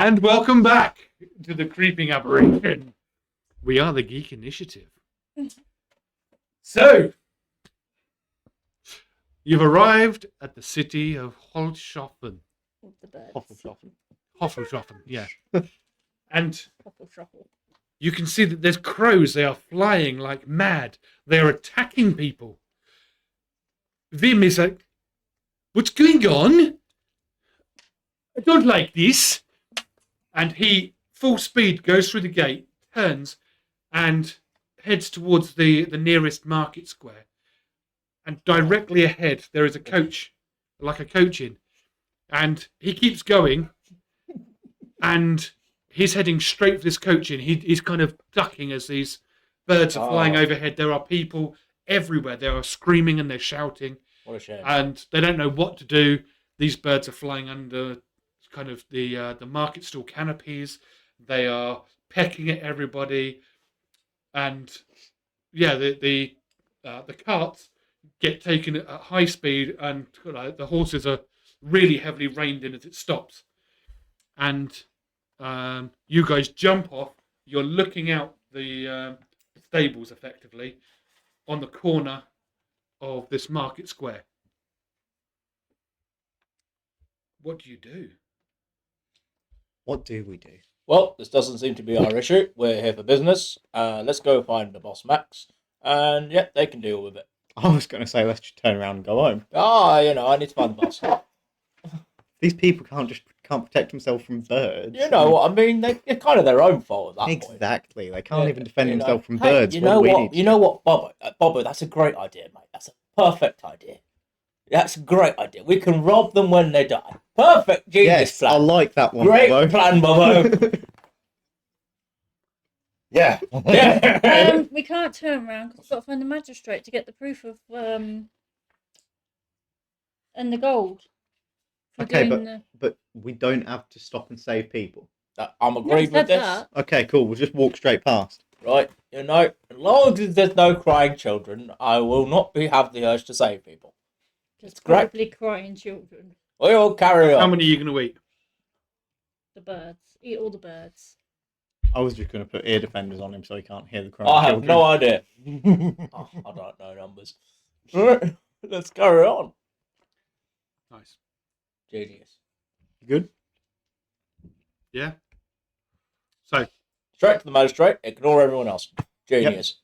And welcome back to the Creeping Aberration. We are the Geek Initiative. So, you've arrived at the city of Holzschaffen. The birds. Hoffelschaffen, yeah. And you can see that there's crows. They are flying like mad. They are attacking people. Vim is like, what's going on? I don't like this. And he, full speed, goes through the gate, turns, and heads towards the nearest market square. And directly ahead, there is a coach, like a coach inn. And he keeps going, and he's heading straight for this coach inn. He's kind of ducking as these birds are flying overhead. There are people everywhere. They are screaming and they're shouting. What a shame. And they don't know what to do. These birds are flying under kind of the market stall canopies. They are pecking at everybody, and yeah, the carts get taken at high speed, and the horses are really heavily reined in as it stops. And you guys jump off. You're looking out the stables effectively on the corner of this market square. What do you do? What do we do? Well, this doesn't seem to be our issue. We're here for business. Let's go find the boss Max. And yeah, they can deal with it. I was going to say, let's just turn around and go home. I need to find the boss. These people can't protect themselves from birds. You know what I mean? It's kind of their own fault at that point. Exactly. They can't even defend You know. themselves from Hey, birds. You What know do we what? need to You do? know what, Bobo? Bobo, that's a great idea, mate. That's a perfect idea. That's a great idea. We can rob them when they die. Perfect, genius Yes, plan. I like that one, Great Bobo. plan, Bobo. Yeah. Yeah. We can't turn around because we've got to find the magistrate to get the proof of and the gold. for Okay, doing but we don't have to stop and save people. I'm No, agreed with said this. that. Okay, cool. We'll just walk straight past. Right, as long as there's no crying children, I will not have the urge to save people. Just great. probably crying children. We all carry on. How many are you going to eat? The birds. Eat all the birds. I was just going to put ear defenders on him so he can't hear the crying I have children. no idea. Oh, I don't know numbers. Right, let's carry on. Nice. Genius. Good? Yeah. So, Straight to the magistrate, ignore everyone else. Genius.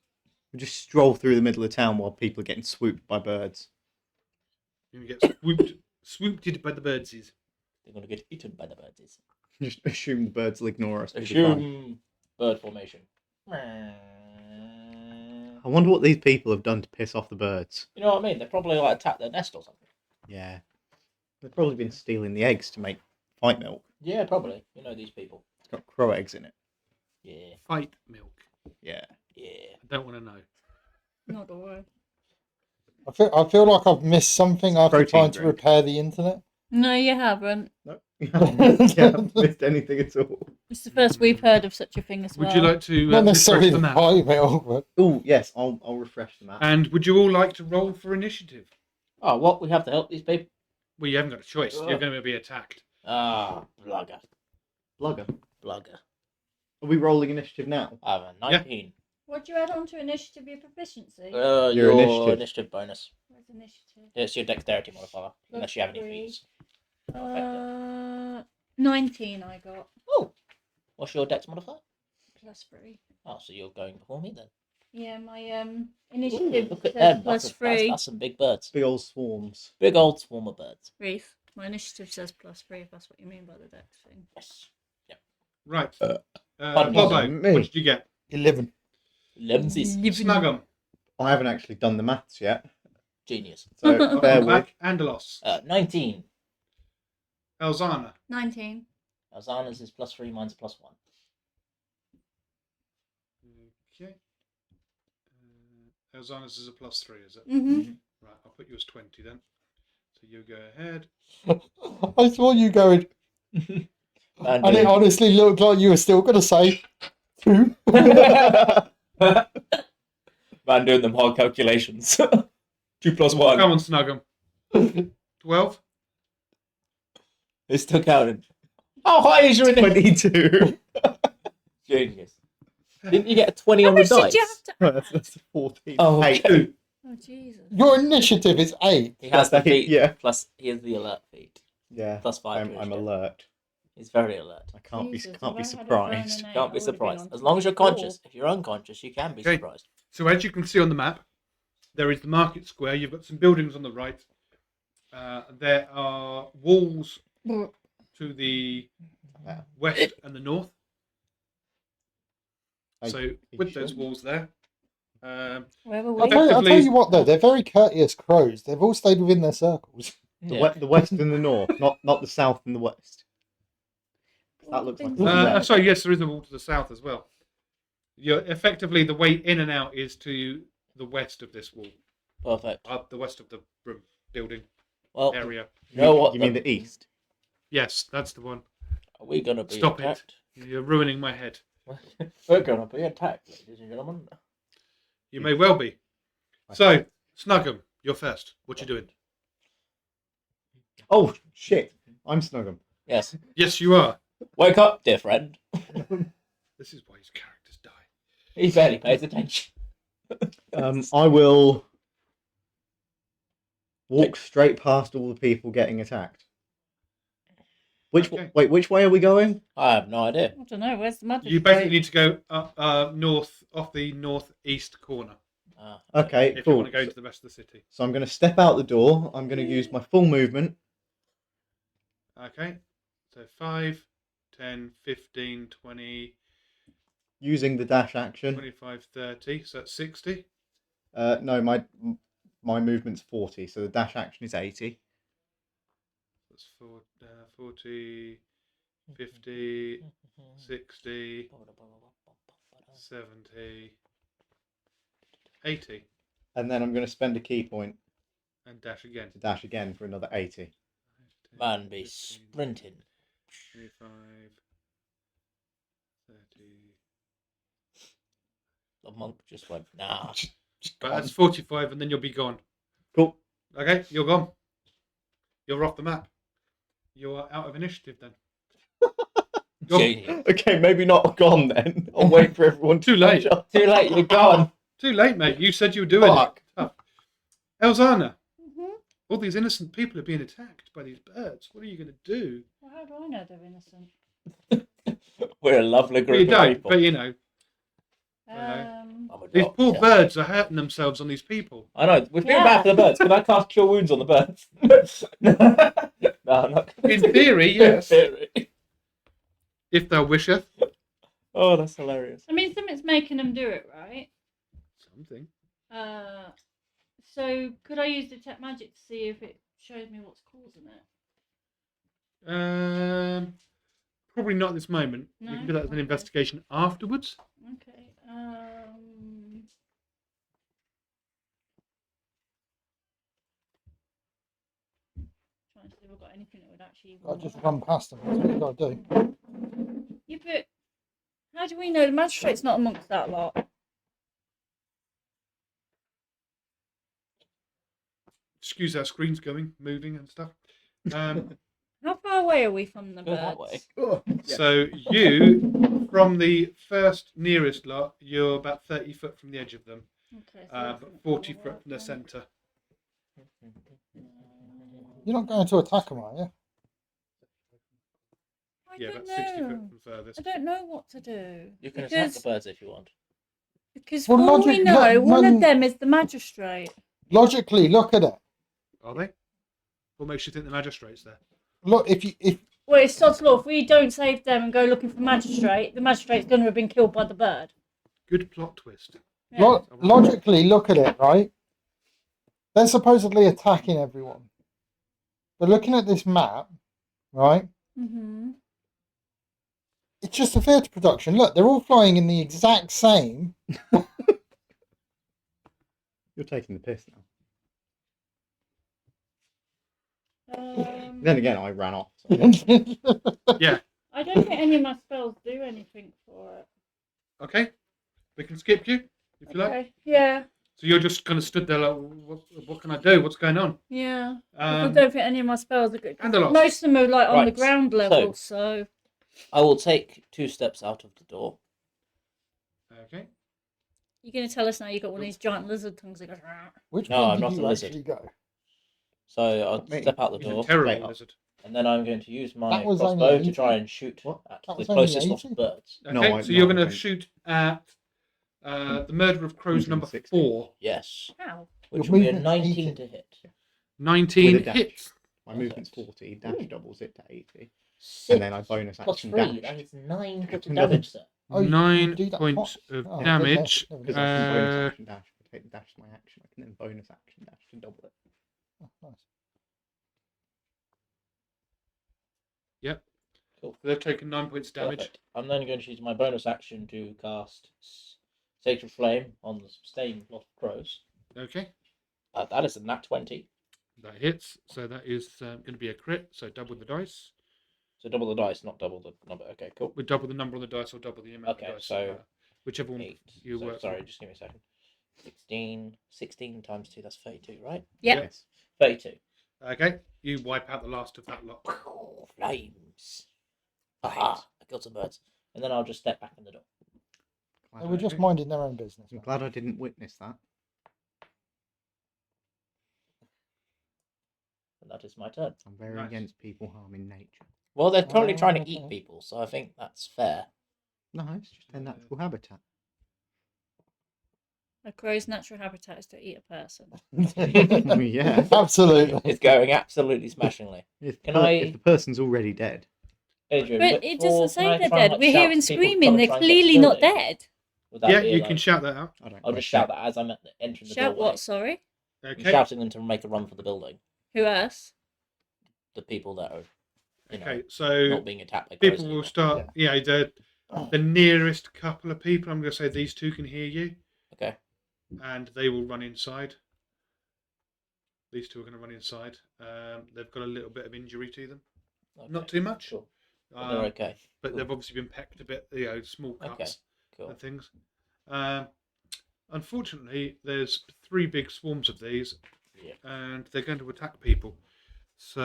We just stroll through the middle of town while people are getting swooped by birds. you're going to get swooped by the birdsies. They're going to get eaten by the birds. Just assume the birds will ignore us. We'll be fine. Assume bird formation. I wonder what these people have done to piss off the birds. You know what I mean? They probably attacked their nest or something. Yeah. They've probably been stealing the eggs to make fight milk. Yeah, probably. These people. It's got crow eggs in it. Yeah. Fight milk. Yeah. Yeah. I don't want to know. Not all right. I feel like I've missed something after Protein trying to drink. repair the internet. No, you haven't. No. You haven't missed anything at all. It's the first we've heard of such a thing as well. Would you like to Not necessarily refresh the the map? fight milk, but Oh, yes. I'll refresh the map. And would you all like to roll for initiative? Oh, what? We have to help these people? Well, you haven't got a choice. You're going to be attacked. Ah, blugger. Blugger. Blugger. Are we rolling initiative now? I have a 19. What do you add on to initiative? Your proficiency? Your initiative. initiative bonus. Where's initiative? It's your dexterity modifier, unless you have any +3. feats. 19 I got. Oh, what's your dex modifier? +3. Oh, so you're going before me then. Yeah, my Ooh, initiative look at says them. +3. That's some big birds. Big old swarms. Big old swarm of birds. Reese, my initiative says +3 if that's what you mean by the dex thing. Yes. Right. Pardon me. Bobo, Me. what did you get? 11. 11 Snug 'em. I haven't actually done the maths yet. Genius. So bear with. Back and a loss. 19. Elzana. 19. Alzana's is +3, mine's +1. Okay. Elzana's is a +3, is it? Mm-hmm. Right, I'll put you as 20 then. So you go ahead. I saw you going, and it honestly looked like you were still going to say 2. Man doing them hard calculations. 2 plus 1. Come on, Snug 'em. 12. It's still counting. How high is your initiative? 22. Genius. Didn't you get a 20 How on the much did dice? you have to? That's a 14. Oh, okay. 8. Oh Jesus. Your initiative is 8. He has the That's eight, feat, yeah. plus he has the alert feat. Yeah. Plus 5 to I'm initiative. alert. He's very alert. I can't Jesus, be can't if be I had a phone surprised. and Can't be I would've been surprised. on As long as you're 24. conscious. If you're unconscious, you can be Okay. surprised. So as you can see on the map, there is the market square. You've got some buildings on the right. There are walls to the west and the north. So with those walls there, Where were I'll we? tell Effectively- you what, though. They're very courteous crows. They've all stayed within their circles. Yeah. The west and the north, not the south and the west. That looks like a Right. sorry, yes, there is a wall to the south as well. You're effectively the way in and out is to the west of this wall, Perfect. the west of the room building Well, area. you know what? You mean the east? Yes, that's the one. Are we going to be Stop attacked? it! You're ruining my head. We're going to be attacked, ladies and gentlemen. You may well be. So, Snuggum, you're first. What you doing? Oh shit! I'm Snuggum. Yes. Yes, you are. Wake up, dear friend. This is why his characters die. He barely pays attention. I will walk straight past all the people getting attacked. Which Okay. which way are we going? I have no idea. I don't know. Where's the magistrate? You basically need to go north, off the northeast corner Ah, Okay, if you cool. want to go to the rest of the city. So I'm going to step out the door. I'm going to use my full movement. Okay. So 5, 10, 15, 20, Using the dash action. 25, 30. So that's 60. No, my movement's 40, so the dash action is 80. That's 40, 50, 60, 70, 80. And then I'm going to spend a key point And dash again. to dash again for another 80. 10, Man be 15, sprinting. 25, 30. The monk just went, nah. But that's 45 and then you'll be gone. Cool. Okay, you're gone. You're off the map. You are out of initiative then. Go. Genius. Okay, maybe not gone then. I'll wait for everyone to Too late. catch up. Too late, you're gone. Too late, mate. You said you were doing Fuck. it. Tough. Elzana, Mhm. all these innocent people are being attacked by these birds. What are you going to do? Well, how do I know they're innocent? We're a lovely Well, group you of don't, people. but you know, Um, I'm a these doctor. poor birds are hurting themselves on these people. I know. We feel Yeah. bad for the birds. Can I cast Cure Wounds on the birds? No, I'm not. In theory, yes. In theory. If thou wisheth. Oh, that's hilarious. I mean, something's making them do it, right? Something. So could I use detect magic to see if it shows me what's causing it? Probably not at this moment. You No? can do that as an Okay. investigation afterwards. Okay. Trying to see if I've got anything that would actually. I'll just run past them. That's what you got to do. Yeah, but how do we know the magistrate's not amongst that lot? Excuse our screens going, moving and stuff. How far away are we from the Go birds? that way. So you, from the first nearest lot, you're about 30 foot from the edge of them, Okay, so but that's 40 not foot from the working. centre. You're not going to attack them, are you? I Yeah, don't about 60 foot know. from furthest. I don't know what to do. You can attack because, the birds if you want. because Well, for all we logic- know, lo- one none- of them is the magistrate. Logically, look at it. Are they? What makes you think the magistrate's there? Look, if Well, it's sod's law. If we don't save them and go looking for magistrate, the magistrate's going to have been killed by the bird. Good plot twist. Yeah. logically look at it, right? They're supposedly attacking everyone. But looking at this map, right? Mm-hmm. It's just a theatre production. Look, they're all flying in the exact same. You're taking the piss now. Um, Then again, I ran off. So. Yeah. I don't think any of my spells do anything for it. Okay. We can skip you if you like. Okay. Yeah. So you're just kind of stood there like, what can I do? What's going on? Yeah. I Um, don't think any of my spells are good. and a loss. Most of them are like on the Right, ground level, so. I will take 2 steps out of the door. Okay. You're going to tell us now you've got one of these giant lizard tongues that goes. "Rah." Which No, way I'm did not you a lizard. actually go? So I'll Me. step out the He's a door, terrible Wait, lizard. and then I'm going to use my That was only crossbow to 80? try and shoot What? at That the was only closest lot 80? of birds. Okay, No, so you're going to don't. shoot at the Murder of Crows number 160. 4. Yes, How? which Your will be a movement's 19 80. to hit. 19 With a dash. hits. My movement's 40, dash Ooh. doubles it to 80. 6 And then I bonus plus action 3, dash. that is 9 points of No. damage, sir. Oh, you 9 do that points twice. of Oh, okay, damage. never Because did. I can bonus Uh, action dash. If I take the dash as my action, I can then bonus action dash to double it. Oh, nice. Yep. Cool. They've taken 9 points of damage. Perfect. I'm then going to use my bonus action to cast Sacred Flame on the sustained lot of crows. Okay. That is a nat 20. That hits. So that is going to be a crit. So double the dice. So double the dice, not double the number. Okay, cool. We double the number on the dice or double the amount Okay, of dice. so whichever one 8. you So, work sorry, with. just give me a second. 16 times 2, that's 32, right? Yep. Yes. 32. Okay. You wipe out the last of that lot. Flames. Aha, I killed some birds. And then I'll just step back in the door. They were just Okay. minding their own business. I'm man. glad I didn't witness that. And that is my turn. I'm very Nice. against people harming nature. Well, they're currently trying to okay. eat people, so I think that's fair. No, it's just their natural habitat. A crow's natural habitat is to eat a person. Yeah. Absolutely. It's going absolutely smashingly. If, Can if the person's already dead, Adrian, But it before- doesn't can I say they're try and, dead. like, We're shout hearing to people screaming. to They're try and get clearly not building? dead. Would that Yeah, be you like- can shout that out. I don't I'll just question shout it. that as I'm entering the Shout doorway. what? Sorry. I'm Okay. shouting them to make a run for the building. Who else? The people that are, you know, Okay. So not being attacked by crows people will anymore. start. Yeah, the nearest couple of people. I'm going to say these two can hear you, Okay. and they will run inside. These two are going to run inside. They've got a little bit of injury to them, Okay. not too much, Cool. But they're okay. but Cool. they've obviously been pecked a bit. Small cuts Okay. Cool. and things. Unfortunately, there's 3 big swarms of these, Yeah. and they're going to attack people. So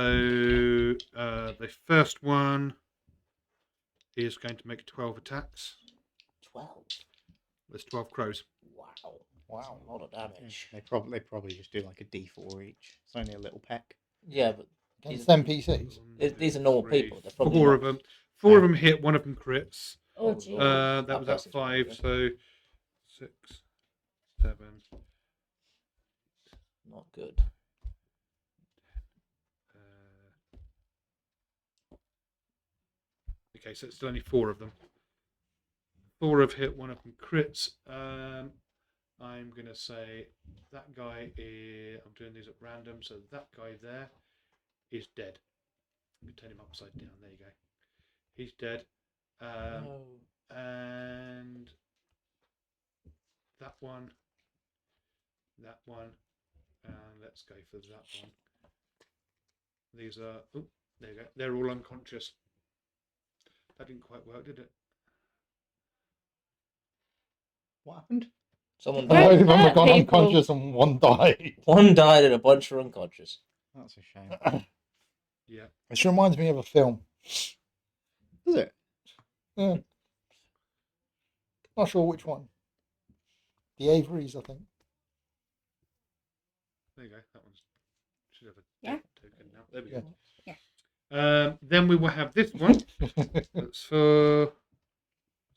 the first one is going to make 12 attacks. 12. There's 12 crows. Wow. Wow. That's a lot of damage. They probably just do like a D4 each. It's only a little peck. Yeah, but Against NPCs. these are normal people. They're probably 4 not- of them. 4 of them hit. 1 of them crits. Oh, Oh, gee. Lord. That was at person's 5. good. So 6, 7. Not good. Okay, so it's still only 4 of them. 4 have hit. 1 of them crits. I'm gonna say that guy is. I'm doing these at random. So that guy there is dead. Let me turn him upside down. There you go. He's dead. No. And that one, and let's go for that one. These are, oh, there you go. They're all unconscious. That didn't quite work, did it? What happened? Someone Both of died. them have gone People. unconscious and one died. One died and a bunch are unconscious. That's a shame. Yeah. This reminds me of a film. Does it? Yeah. Not sure which one. The Averys, I think. There you go. That one's should have a Yeah. token now. There we Yeah. go. Yeah. Then we will have this one. That's for.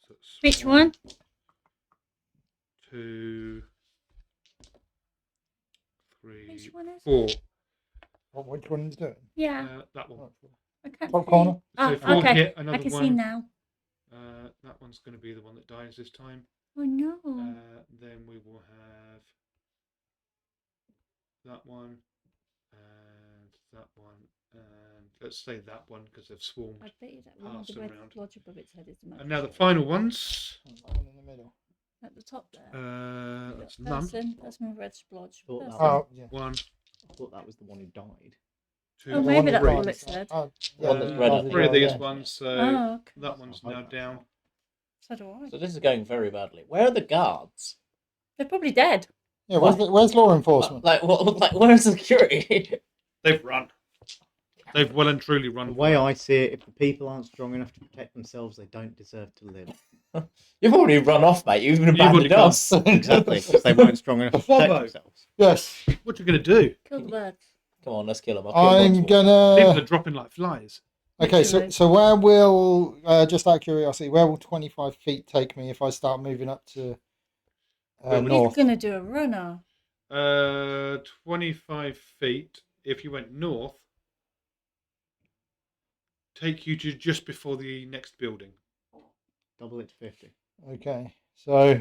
So it's Which one? 2, 3, Which one is? 4. Which one is doing? Yeah, That one. I can't Top see. corner. Oh, So 4 okay. hit. I Another can one. see now. That one's going to be the one that dies this time. Oh no. Then we will have that one and that one, and let's say that one because they've swarmed. I bet you that one with pass the red around. lodge above its head is the And now the magic final ones. That one in the middle. at the top there. That's none. Person. That's my red splodge. Thought that Person. Oh, yeah. 1, I thought that was the one who died. 2, Oh, The maybe one that's that what died. it said. Oh, One that's red up. 3 of these yeah. ones. So Oh, okay. that one's now down. So do I. So this is going very badly. Where are the guards? They're probably dead. Yeah, where's law enforcement? Like what? Like where's security? They've run. They've well and truly run. The for way it. I see it, if the people aren't strong enough to protect themselves, they don't deserve to live. You've already run off, mate. You've even You've already abandoned gone. us. Exactly, because they weren't strong enough to protect Wobbo. themselves. Yes. What are you going to do? Kill the birds. Come on, let's kill him. I'm People are gonna. dropping like flies. Okay, so Literally. so where will just out of curiosity, where will 25 feet take me if I start moving up to Where would He's north? gonna do a runner. 25 feet. If you went north, take you to just before the next building. Double it to 50. Okay, so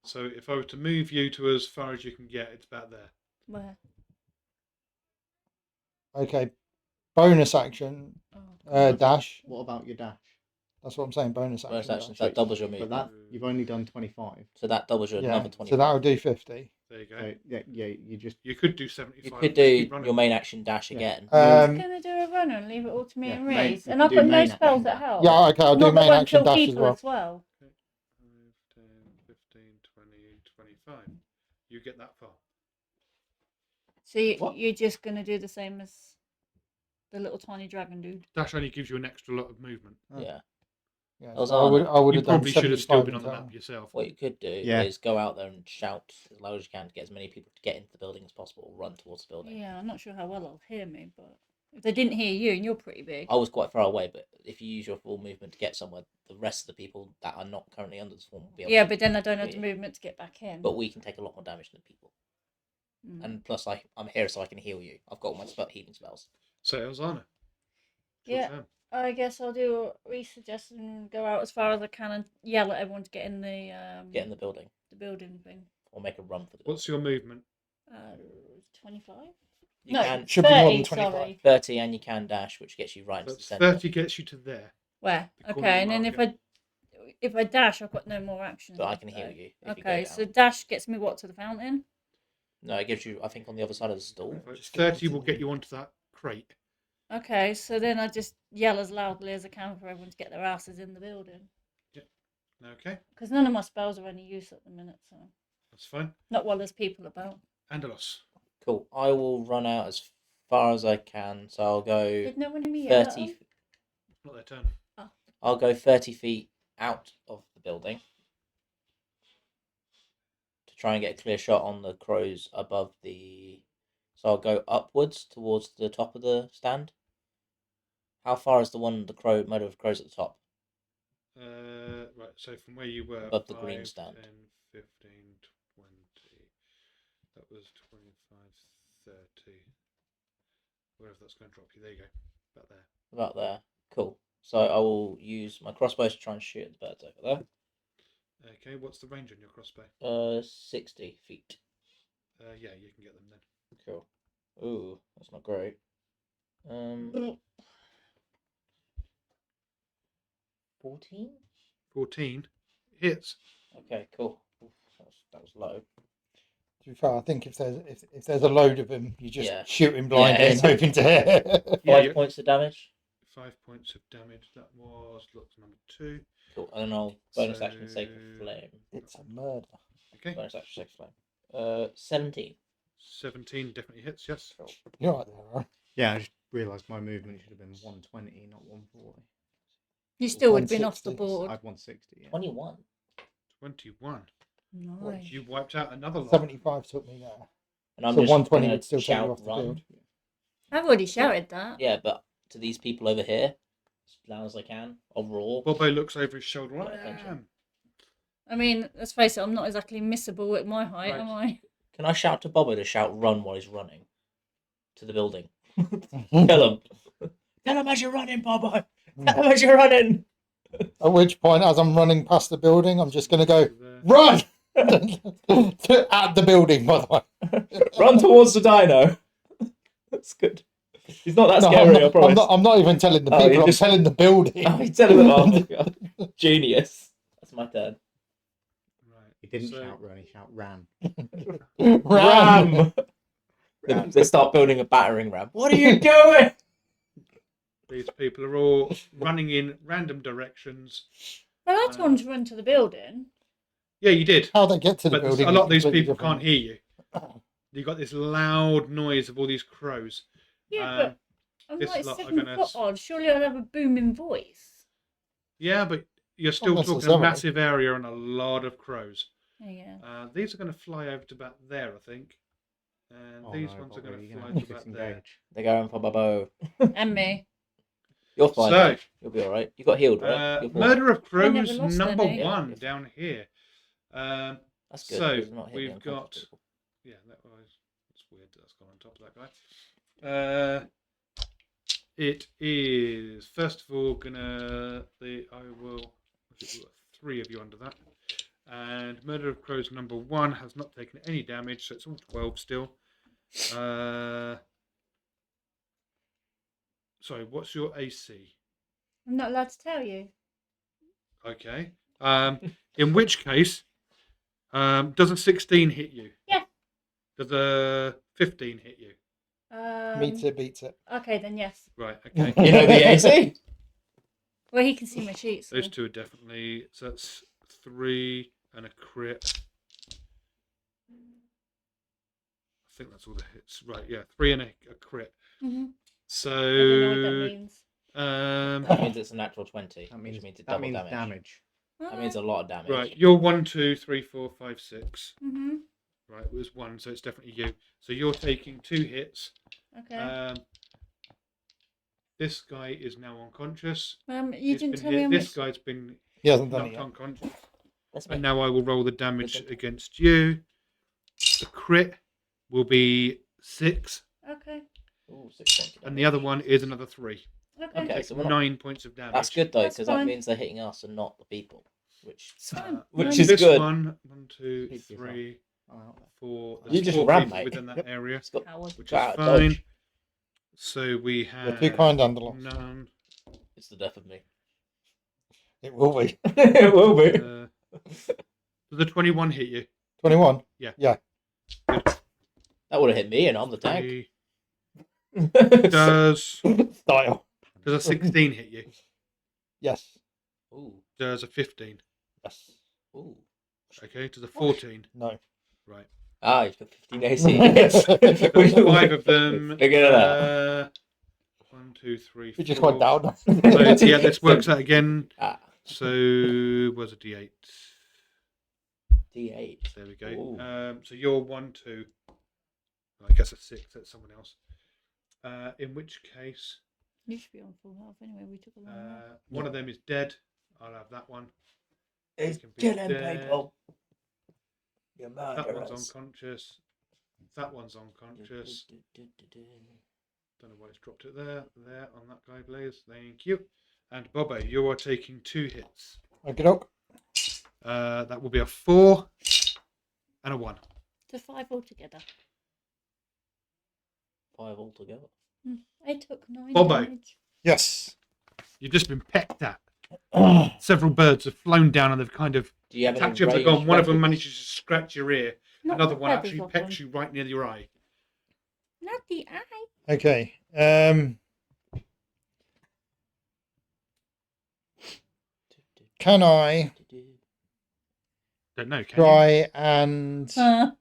So if I were to move you to as far as you can get, it's about there. Where? okay, bonus action Oh. dash. What about your dash? That's what I'm saying. Bonus action. Bonus action, dash. that doubles your But movement. that you've only done 25. So that doubles your Yeah, another 20. so that'll do 50. There you go. So yeah, you just You could do 75. You could just keep do running. your main action dash Yeah. again. He's gonna do a runner and leave it all to me Yeah, and main- Reese. you And I've can got do no main spells action that dash. help. Yeah, okay, I'll do Not that main won't action kill dash as people well. as well. 5, 10, 15, 20, 25. You get that far. So What? you're just gonna do the same as the little tiny dragon dude. Dash only gives you an extra lot of movement. Yeah. Yeah, Those so I would aren't- have You done probably should have still 75 been in on the total. map yourself. What you could do Yeah. is go out there and shout as loud as you can to get as many people to get into the building as possible. Run towards the building. Yeah, I'm not sure how well they'll hear me, but if they didn't hear you and you're pretty big. I was quite far away, but if you use your full movement to get somewhere, the rest of the people that are not currently under the swarm will be able Yeah, to. but then I don't have the Yeah. movement to get back in. But we can take a lot more damage than people. Mm. And plus, I'm here so I can heal you. I've got all my healing spells. So, Elzana. it's your Yeah. turn. I guess I'll do a resuggestion and go out as far as I can and yell at everyone to get in the Get in the building building thing. or make a run for the What's your movement? 25? You No, can Should be more than 30, 25. sorry. 30 and you can dash, which gets you right into the That's centre. 30 gets you to there. Where? The corner Okay, of and then the if I dash, I've got no more actions. But I left, can heal though. you. If you go Okay, down. so dash gets me what, to the fountain? No, it gives you, I think, on the other side of the stall. If it's 30 will get you onto that crate. Okay, so then I just yell as loudly as I can for everyone to get their asses in the building. Okay, Because none of my spells are any use at the minute, so. that's fine. Not while there's people about. Andalos. Cool. I will run out as far as I can. So I'll go Did no one hear me 30. yell? It's not their turn. I'll go 30 feet out of the building to try and get a clear shot on the crows above the. So I'll go upwards towards the top of the stand. How far is the one the murder of crows at the top? Right, so from where you were, Above the green stand. 10, 15, 20. That was 25, 30. Wherever that's going to drop you. There you go. About there. About there. Cool. So I will use my crossbow to try and shoot at the birds over Okay, what's the range on your crossbow? there. 60 feet. Yeah, you can get them then. Cool. Ooh, that's not great. 14? 14 hits. Okay, cool. Oof, that was low. To be fair, I think if there's a load of them, you just Yeah. shoot him blindly Yeah, and hoping to hit. Yeah, 5 you- points of damage. 5 points of damage. That was look number 2. Cool. And then I'll bonus action So- sacred flame. It's a murder. Okay. Bonus action sacred flame. 17. 17 definitely hits, yes. You're right there, right? Yeah, I just realised my movement should have been 120, not 140. You still would have been off the 160. board. I had 160. Yeah. 21. 21. Nice. You wiped out another lot. 75 took me there. And I'm So just 120 gonna would still take you shout off the run. field. I've already shouted that. Yeah, but to these people over here, as loud as I can, I'll roar. Bobbo looks over his shoulder. Right, I attention. am. I mean, let's face it, I'm not exactly missable at my height, Right. am I? Can I shout to Bobbo to shout run while he's running to the building? Tell him. Tell him as you're running, Bobbo. Tell him as you're running. At which point, as I'm running past the building, I'm just going to go, There. run! At the building, by the way. Run towards the dino. That's good. He's not that No, scary, I I'm promise. not, I'm not even telling the Oh, people, you I'm just- telling the building. Oh, he's telling them. Oh my god. Genius. That's my turn. Right. He didn't So- shout run, he shout ran. Ram! They start building a battering ram. What are you doing? These people are all running in random directions. Well, I told him to run to the building. Yeah, you did. How they get to the But building? a lot is of these completely people different. can't hear you. You got this loud noise of all these crows. Yeah, but I'm this like lot are 7 gonna foot odd. Surely I'd have a booming voice. Yeah, but you're still talking a necessarily. massive area and a lot of crows. Yeah. These are going to fly over to about there, I think. And Oh, these no, ones are Bobby, going to you're fly gonna to have to about there. disengage. They're going for Bobo. And me. You're fine. So, You'll be all right. You got healed, right? You're fine. Murder of I never Crows lost number any. one Yeah. down here. That's good. So, 'cause we're not hitting we've unconscious got... people. Yeah, that's weird. That's gone on top of that guy. It is first of all gonna. I will. 3 of you under that, and Murder of Crows number 1 has not taken any damage, so it's all 12 still. Sorry, what's your AC? I'm not allowed to tell you. Okay. In which case, does a 16 hit you? Yeah. Does a 15 hit you? Meets it, beats it. Okay, then yes. Right. Okay. You know the AC? Well, he can see my sheets. So. Those 2 are definitely. So that's 3 and a crit. I think that's all the hits. Right. Yeah. 3 and a crit. Mm-hmm. So. I don't know what that means. That means it's a natural 20. That means, which means it's that double means damage. damage. That means a lot of damage. Right. You're 1, 2, 3, 4, 5, 6. Mm-hmm. Right. It was 1, so it's definitely you. So you're taking 2 hits. Okay. This guy is now unconscious. You He's didn't been tell hit. me how This much. guy's been He hasn't done it knocked yet. unconscious. That's And me. now I will roll the damage Good. against you. The crit will be 6, Ooh, Okay. 6 points of and the damage. other one is another 3. Okay. Okay, Takes so we're not... 9 points of damage. That's good though, That's because that fine. means they're hitting us and not the people. Which It's fine. which Mine- is this good. one, 1, 2, Keep yourself. 3, Oh, out there. 4. You There's just 4 ran, people mate. within that area, It's got Howard. which Go is out, fine. dodge. So we have. You're too kind, Underlocks. None. It's the death of me. It will be. It will be. Does the 21 hit you? 21? Yeah. Yeah. That would have hit me, and I'm the tank. 3. Does Style. a 16 hit you? Yes. Ooh, Does a 15? Yes. ooh. Okay. Does a 14? No. Right. Ah, he's got 15 AC. There's 5 of them. Figure it out. 1, 2, 3, 4. We just went down. So yeah, let's work that again. Ah, So was a D8. D8. There we go. Ooh. So you're 1, 2. I guess a 6. That's someone else. In which case, You should be on full health anyway. We took a long nap. one of them is dead. I'll have that one. It's can be killing dead. people. You That one's murderers. unconscious. That one's unconscious. Don't know why it's dropped it there. There on that guy, Blaze. Thank you. And Bobo, you are taking 2 hits. Okay, doke. That will be a 4 and a 1. To 5 altogether. 5 altogether. I took 9 Bobo. damage. Yes. You've just been pecked at. Several birds have flown down and they've kind of Do you have any attacked you. They've ranged gone. One of them weapons? manages to scratch your ear. Not Another the one feathers actually off pecks them. you right near your eye. Not the eye. Okay. Can I Don't know. Can you? try and... I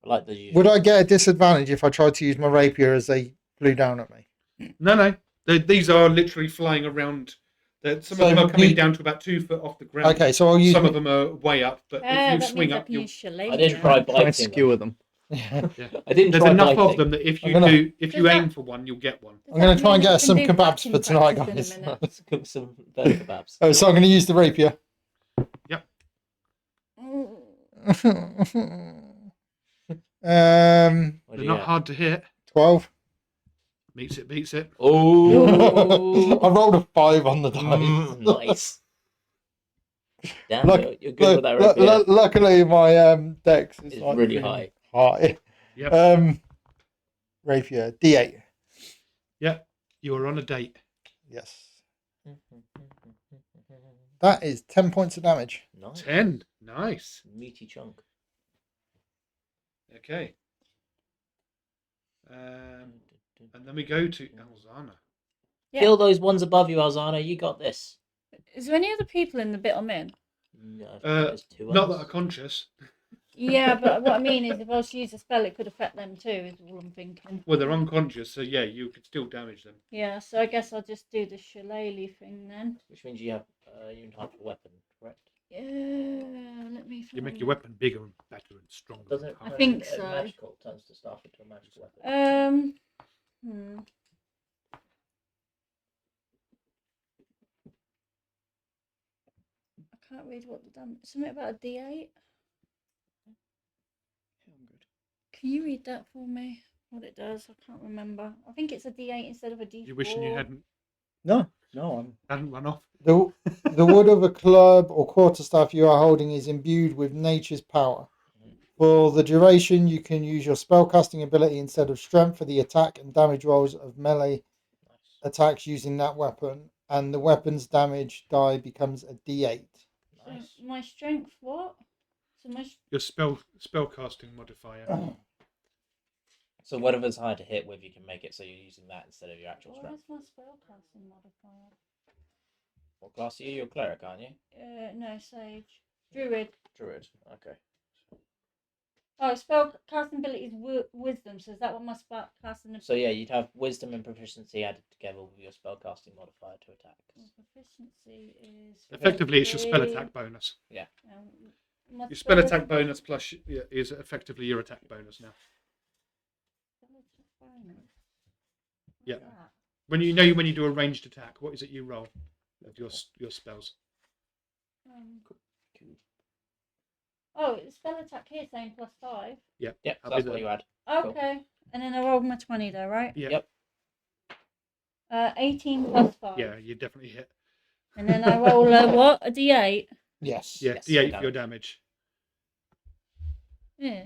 like the usual. Would I get a disadvantage if I tried to use my rapier as they flew down at me? No. These are literally flying around. Some So of them are coming you- down to about 2 foot off the ground. Okay, so I'll use... Some of them are way up, but if you that swing means I up, can you'll... use shillelagh I didn't now. try Try and biting them. skewer them. I'm I didn't There's try enough biting. of them that if you I'm gonna- if you Does aim that- for one, you'll get one. Does going to that try and mean get I us some can do kebabs batting for tonight, practice in a guys. minute? Cook some bird kebabs. Oh, so I'm going to use the rapier. What do They're you not get? hard to hit. 12. Meets it, beats it. Oh, I rolled a 5 on the dice. nice. Damn, Look, you're good with that rapier. Luckily, my dex is It's like really high. high. Yep. Rapier, D8. Yep. You are on a date. Yes. That is 10 points of damage. Nice. 10. Nice. Meaty chunk. Okay. And then we go to Alzana. Yeah. Kill those ones above you, Alzana. You got this. Is there any other people in the bit I'm in? No, I think Uh, there's two Not ones. that are conscious. Yeah, but what I mean is, if I was to use a spell, it could affect them too. Is all I'm thinking. Well, they're unconscious, so yeah, you could still damage them. Yeah, so I guess I'll just do the shillelagh thing then. Which means you have you enhance your weapon, correct? Yeah, let me. You make find your it. weapon bigger and better and stronger. Doesn't and it? I harder. think so. Magical turns the staff into a magical weapon. Hmm. I can't read what the damage. Something about a D8. Yeah, I'm good. Can you read that for me? What it does? I can't remember. I think it's a D8 instead of a D4. You wishing you hadn't No, run off. The wood of a club or quarterstaff you are holding is imbued with nature's power. For the duration, you can use your spellcasting ability instead of strength for the attack and damage rolls of melee Nice. attacks using that weapon, and the weapon's damage die becomes a D8. So Nice. my strength, what? So my Your spellcasting modifier. So whatever's hard to hit with, you can make it so you're using that instead of your actual where's strength. my spellcasting modifier? What class are you? You're a cleric, aren't you? No, sage, druid. Druid. Okay. Oh, spellcasting ability is wisdom. So is that what my spellcasting? So yeah, you'd have wisdom and proficiency added together with your spellcasting modifier to attack. Proficiency is. Effectively, it's your spell 3. attack bonus. My Your spell attack bonus plus is effectively your attack bonus now. spell attack bonus. What's Yeah. that? When you do a ranged attack, what is it you roll of your spells? Oh, it's spell attack here saying +5. Yep, That'll so that's be what the- you add. Okay, and then I rolled my 20 there, right? Yeah. Yep. 18 +5. Yeah, you definitely hit. And then I roll what? A D8. Yes. Yeah, Yes, D8 for for your damage. Yeah.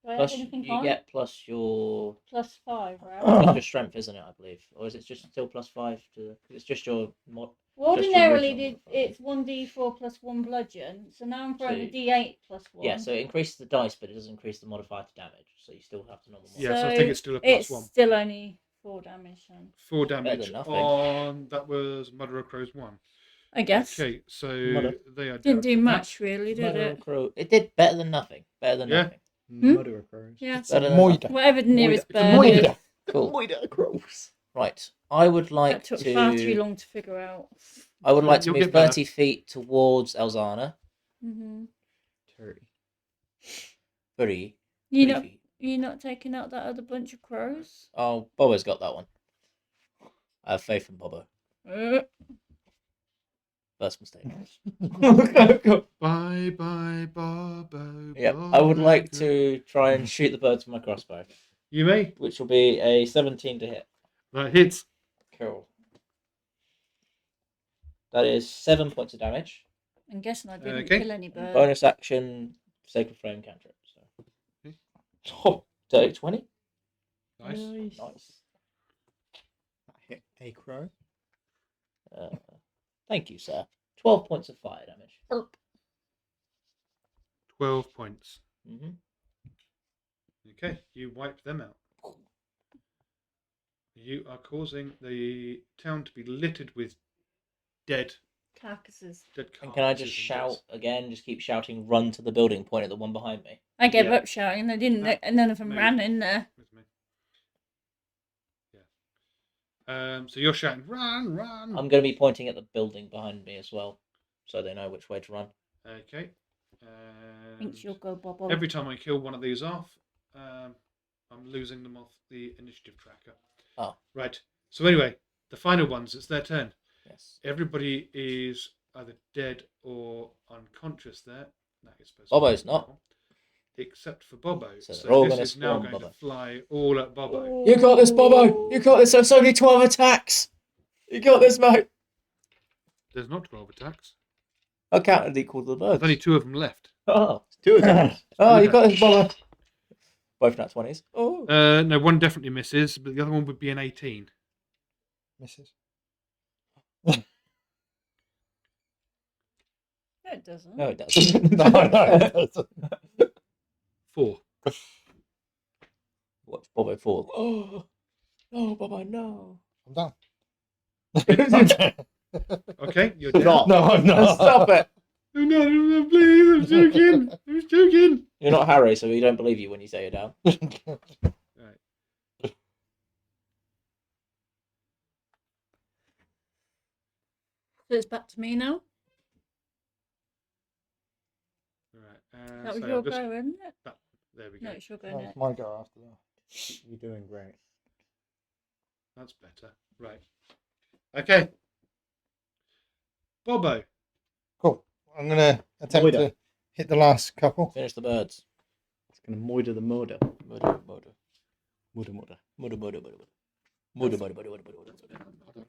Do I Plus, have anything you on? get plus your +5, right? plus your strength, isn't it? I believe, or is it just still +5 to? It's just your mod. Well, just your ordinarily, original it's 1d4 + 1 bludgeon. So now I'm throwing a So- D8 + 1. Yeah, so it increases the dice, but it doesn't increase the modifier to damage. So you still have the normal. Yeah, modifier. so I So think it's still a it's +1. still only 4 damage then. 4 Better damage than nothing. on that was Mother of Crows 1. I guess. Okay, so Mother. they are Didn't do direct much really, did Mother it? of Crow. It did better than nothing. Better than Yeah. nothing. Murder crows. Yeah. It's Better a than moida. Whatever the nearest It's a bird moida. is. Cool. Murder crows. Right. I would like That took to. far too long to figure out. I would like to You'll move get better. 30 feet towards Elzana. Mm-hmm. Terry. 30. You 3 not feet. you not taking out that other bunch of crows? Oh, Bobo's got that one. I have faith in Bobo. First mistake. Bye bye Bobo. Yep. I would like Bobo. to try and shoot the birds with my crossbow, You may. which will be a 17 to hit. That hits. Cool. That is 7 points of damage. I'm guessing I didn't Okay. kill any birds. Bonus action, Sacred Flame cantrip. So. Okay. Oh, dirty 20. Nice. Nice. That hit a crow. Thank you, sir. 12 points of fire damage. 12 points. Mm-hmm. Okay, you wipe them out. You are causing the town to be littered with dead Carcasses. And can I carcasses just and shout bits. again? Just keep shouting, run to the building, point at the one behind me. I gave Yeah. up shouting. They didn't. No. None of them No. ran in there. With me. Yeah. So you're shouting, run, run. I'm going to be pointing at the building behind me as well, so they know which way to run. Okay. Thinks you'll go, Bobo. Every time I kill one of these off, I'm losing them off the initiative tracker. Oh. Right. So anyway, the final ones, it's their turn. Yes. Everybody is either dead or unconscious there. That is supposed Bobo's be not. Except for Bobo. So So, they're all this gonna is now spawn going Bobo. to fly all at Bobo. You got this, Bobo! You got this! There's only 12 attacks! You got this, mate! There's not 12 attacks. I counted equal to the birds. There's only 2 of them left. Oh, Two attacks. oh you got this, Bobo! Both nat 20s. Oh. No, one definitely misses, but the other one would be an 18. Misses. No, it doesn't. No, it doesn't. No, it doesn't. 4. Watch Bobo fall. Oh, no, Bobo, no. I'm down. Okay, you're dead. No, I'm not. Stop it! I'm not, please, I'm joking. I'm joking. You're not Harry, so we don't believe you when you say you're down. Right. So it's back to me now. Right. That was so your I'm just- go, isn't it? There we go. No, it's your go That's next. my go after that. You're doing great. That's better. Right. Okay. Bobo. Cool. I'm gonna attempt Moida. to hit the last couple. Finish the birds. It's gonna moida the murder. Murder, murder. Murder, murder. Murder, murder, murder, murder. Murder, murder, murder, murder, murder.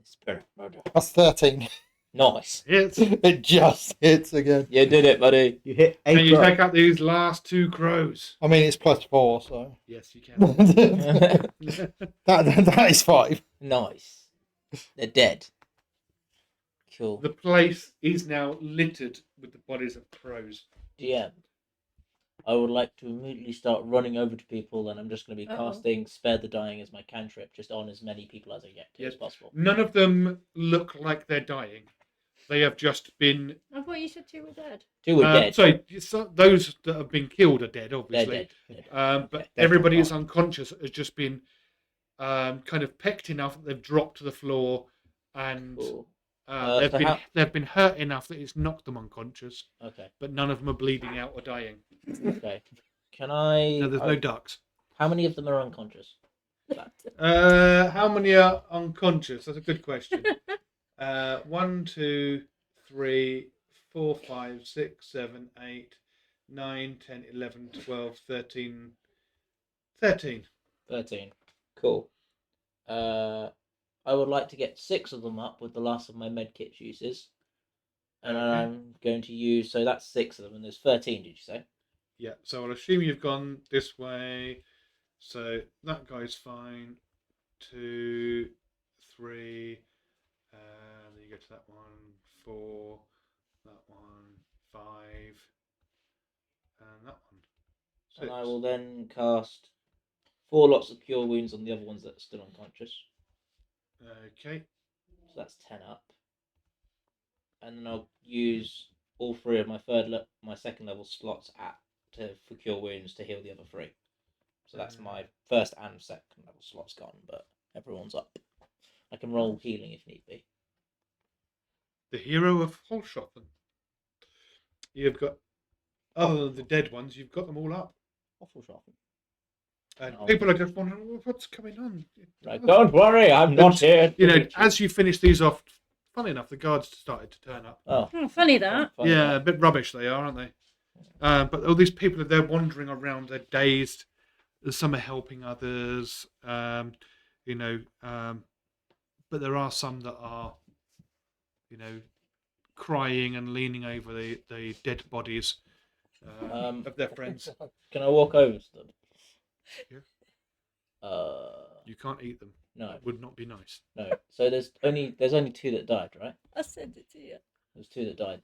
Spirit, murder. That's 13. Nice. Hits. It just hits again. You did it, buddy. You hit Can a you crow. take out these last 2 crows? I mean, it's +4, so Yes, you can. that is 5. Nice. They're dead. Cool. The place is now littered with the bodies of crows. GM. I would like to immediately start running over to people, and I'm just going to be Uh-oh. casting Spare the Dying as my cantrip, just on as many people as I get to as Yes. possible. None of them look like they're dying. They have just been. I thought you said 2 were dead. 2 were dead. Sorry, those that have been killed are dead, They're obviously. dead. But Okay. everybody who's Definitely. unconscious has just been kind of pecked enough that they've dropped to the floor, and Cool. they've so been how- they've been hurt enough that it's knocked them unconscious. Okay. But none of them are bleeding out or dying. Okay. Can I? No, there's no ducks. How many of them are unconscious? How many are unconscious? That's a good question. 1, 2, 3, 4, 5, 6, 7, 8, 9, 10, 11, 12, 13. 13. 13. Cool. I would like to get 6 of them up with the last of my medkit uses. And Okay. I'm going to use, so that's 6 of them, and there's 13, did you say? Yeah, so I'll assume you've gone this way. So that guy's fine. 2, 3. Then you go to that one. 4. That one. 5. And that one. 6. And I will then cast 4 lots of cure wounds on the other ones that are still unconscious. Okay. So that's 10 up. And then I'll use all 3 of my second level slots for cure wounds to heal the other 3. So that's my first and second level slots gone, but everyone's up. I can roll healing if need be. The hero of Holshofen. You've got, other than the dead ones, you've got them all up. Awful shopping. And Oh. people are just wondering, "Well, what's going on?" Right, don't worry, I'm not here. You know, as you finish these off, funny enough, the guards started to turn up. Oh, Oh, funny that. funny Yeah, that. a bit rubbish they are, aren't they? But all these people, they're wandering around, they're dazed. Some are helping others, you know, but there are some that are, you know, crying and leaning over the dead bodies of their friends. Can I walk over to them? Yeah. You can't eat them. No, That would not be nice. no. So there's only 2 that died, right? I sent it to you. There's 2 that died.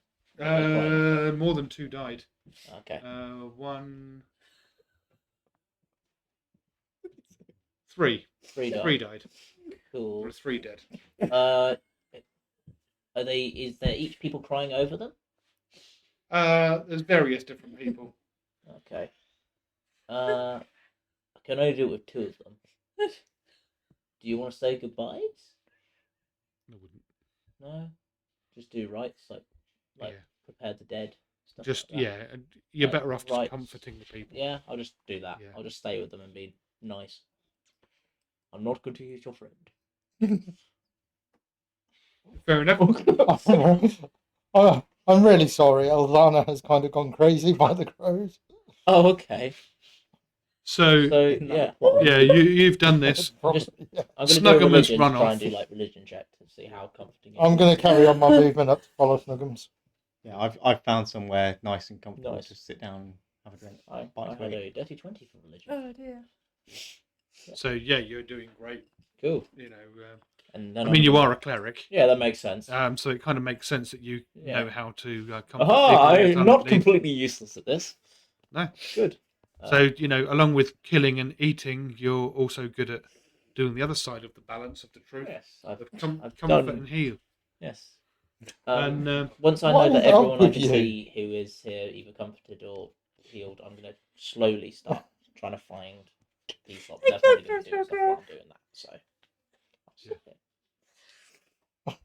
More than 2 died. Okay. 1, 3. 3 died. 3 died. Cool. There's 3 dead. Are they? Is there each people crying over them? There's various different people. Okay. I can only do it with 2 of them. Do you want to say goodbyes? I wouldn't. No. Just do rites like Yeah. prepare the dead. Stuff Just like that. yeah, and you're Like, better off just rights. comforting the people. Yeah, I'll just do that. Yeah. I'll just stay with them and be nice. I'm not going to use your friend. Fair enough. Oh, I'm really sorry. Aldana has kind of gone crazy by the crows. Oh, okay. So So yeah, yeah, you've done this. Just- Yeah. I'm going to do Snuggum a has religion, run try off. and do like religion check to see how comforting. it I'm is. going to carry on my movement up to follow Snuggums. Yeah, I've found somewhere nice and comfortable Nice. to sit down and have a drink. I Bite had to eat. a dirty 20 for religion. Oh dear. So yeah, you're doing great. Cool. You know, And then I mean, you are a cleric, Yeah, that makes sense. so it kind of makes sense that you Yeah. know how to comfort Aha! people. I'm not completely useless at this. No. Good. So you know, along with killing and eating, you're also good at doing the other side of the balance of the truth. Yes, Of I've comfort done- and heal. yes. And Once I What know that is up everyone I with can you? see who is here either comforted or healed, I'm going to slowly start trying to find these lot. They're probably going to be doing stuff while I'm doing that. So, I'll stop here.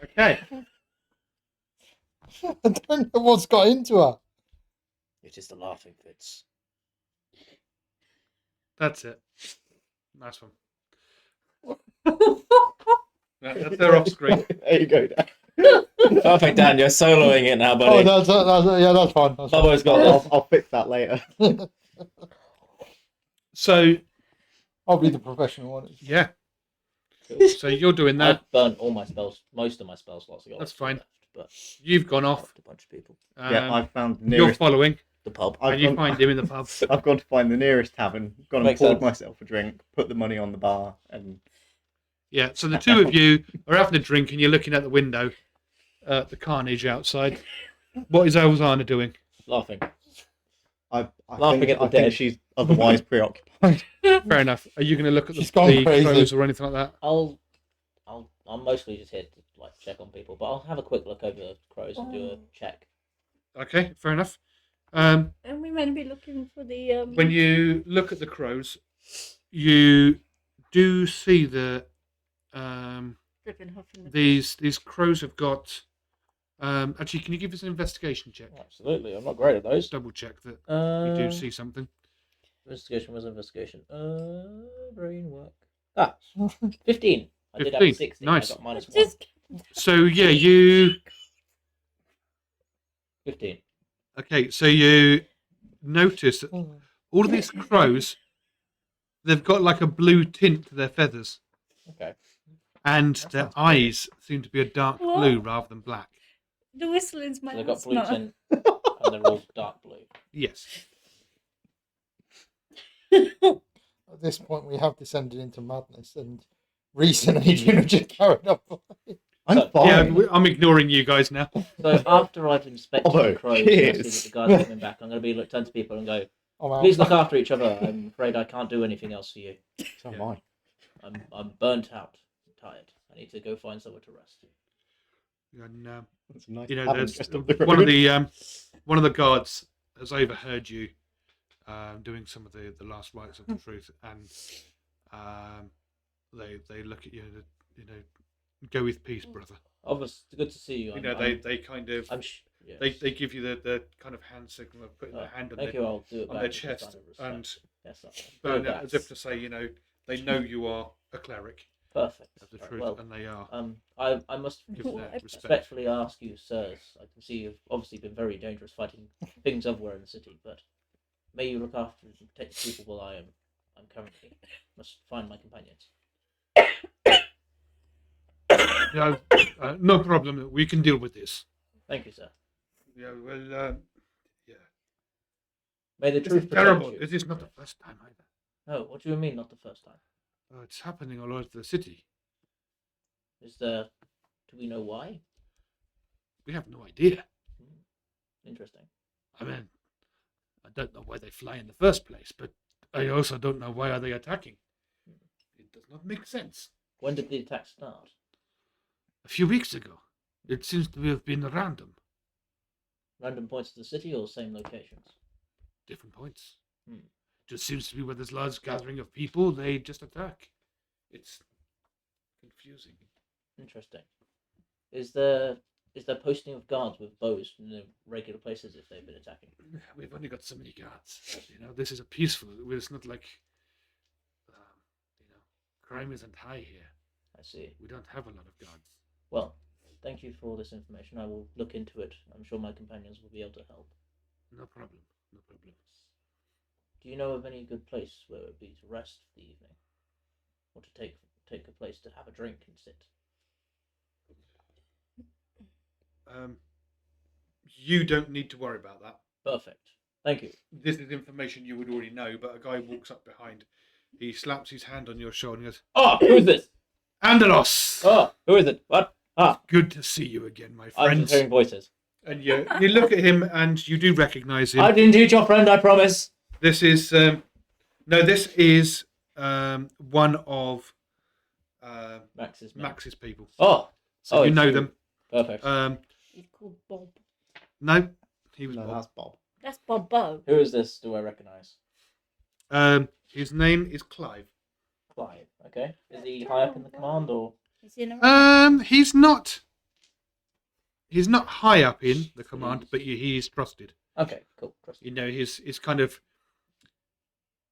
okay, I don't know what's got into her. It is the laughing fits. that's it. Nice one. That's her off screen. There you go, Dan. Perfect, Dan. You're soloing it now, Oh, buddy. that's yeah, that's fine. That's fine. Bubbo's got this. I'll fix that later. So I'll be the professional one. yeah, Cool. so you're doing that. I've burnt all my spells, most of my spell slots. I got That's two fine. left, but You've gone off. helped a bunch of people. Yeah, I've found the You're nearest. following, The pub. and you find him in the pub. I've gone to find the nearest tavern. Gone and Makes poured sense. myself a drink. Put the money on the bar, and Yeah, so the two of you are having a drink, and you're looking out the window at the carnage outside. What is Elzana doing? Laughing. I Laughing think, at the I think dead. she's otherwise preoccupied. Fair enough. Are you going to look at She's the gone crazy. crows or anything like that? I'm mostly just here to like check on people, but I'll have a quick look over the crows and do a check. Okay, fair enough. And we meant to be looking for the. When you look at the crows, you do see that Dripping huffing. these crows have got. Actually, can you give us an investigation check? Absolutely, I'm not great at those. Double check that you do see something. Investigation was investigation. Brain work. 15. I did have 15, 16. nice. I got minus 1. Just So yeah, you 15. okay? So you notice that all of these crows, they've got like a blue tint to their feathers, Okay. and That their sounds great. eyes seem to be a dark What? blue rather than black. the whistling's my So they've got blue asthma. tint and they're all dark blue. Yes. At this point, we have descended into madness, and Reese and Adrian are just carried up. I'm So- fine. Yeah, I'm ignoring you guys now. So after I've inspected Oh, the crows and I see that cheers. the guys are coming back, I'm going to be turn to people and go, I'm out. please look after each other. I'm afraid I can't do anything else for you. So am I. I'm burnt out, tired. I need to go find somewhere to rest. And That's a nice you know, tavern there's just up the one of road. the guards has overheard you doing some of the last rites of the truth, and they look at you and go with peace, brother. Obviously, it's good to see you. You know, they kind of yes. they give you the kind of hand signal of putting their hand on Thank their you. I'll do it on back their with a chest sign of respect. and Yes, I'll do burn it it back. as if to say, they know you are a cleric Perfect. of the Right, truth, well, and they are. I must Give their Respect. respect. respectfully ask you, sirs. I can see you've obviously been very dangerous fighting things everywhere in the city, but may you look after and protect the people while I'm currently must find my companions. Yeah, no problem. We can deal with this. Thank you, sir. Yeah, well, yeah. May the This truth is protect terrible. you. This is not the first time either. No, what do you mean not the first time? It's happening all over the city. Is there? Do we know why? We have no idea. Interesting. I mean, I don't know why they fly in the first place, but I also don't know why are they attacking. It does not make sense. When did the attack start? A few weeks ago, it seems to have been random, Random points of the city or same locations? different points. Hmm. Just seems to be where there's large gathering of people, they just attack. It's confusing. Interesting. Is there posting of guards with bows in the regular places if they've been attacking? We've only got so many guards. This is a peaceful. It's not like, crime isn't high here. I see. We don't have a lot of guards. Well, thank you for this information. I will look into it. I'm sure my companions will be able to help. No problem. No problem. Do you know of any good place where it would be to rest for the evening? Or to take a place to have a drink and sit? You don't need to worry about that. Perfect. Thank you. This is information you would already know, but a guy walks up behind. He slaps his hand on your shoulder and goes, Oh, who is this? Anderos! Oh, who is it? What? Ah, Good to see you again, my I'm friend. just hearing voices. And you look at him and you do recognise him. I didn't eat your friend, I promise. This is one of Max's men. Max's people. Oh, So you it's know you. them. Perfect. He's called Bob. No, he was No, Bob. that's Bob. That's Bob Bo. Who is this? Do I recognise? His name is Clive. Clive. Okay. Is he high up in the command or? Is he in a He's not. He's not high up in the command, but he is trusted. Okay. Cool. Trust You know, he's kind of.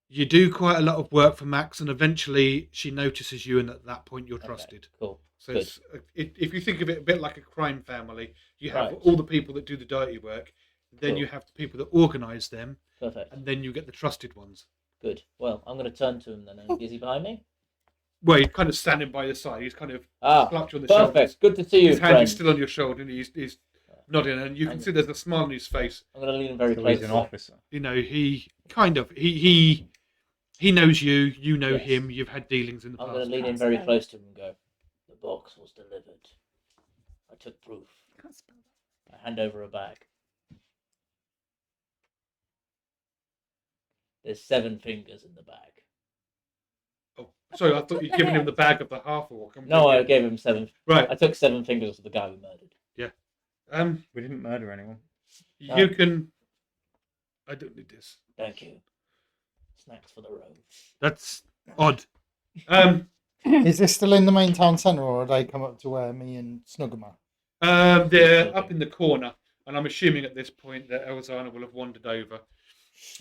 You do quite a lot of work for Max, and eventually she notices you, and at that point you're trusted. Cool. So Good. if you think of it a bit like a crime family, you have Right. all the people that do the dirty work, then Cool. you have the people that organise them, Perfect. and then you get the trusted ones. Good. Well, I'm going to turn to him then. Is he behind me? Well, he's kind of standing by your side. He's kind of Ah, slapped you on the perfect. shoulders. Good to see you, His hand friend. is still on your shoulder, and he's nodding, and you can see there's a smile on his face. I'm going to lean very So close. he's an officer. You know, he knows you. You know Yes. him. You've had dealings in the I'm past. going to lean in very close to him and go, the box was delivered. I took proof. Can't spell that. I hand over a bag. There's 7 fingers in the bag. Oh, sorry, I thought you'd given him the bag of the half-orc. No, I gave him 7. Right. I took 7 fingers of the guy we murdered. We didn't murder anyone. You can. I don't need this. Thank you. Snacks for the road. That's odd. Is this still in the main town centre, or have they come up to where me and Snuggerma? They're up in the corner, and I'm assuming at this point that Elzana will have wandered over.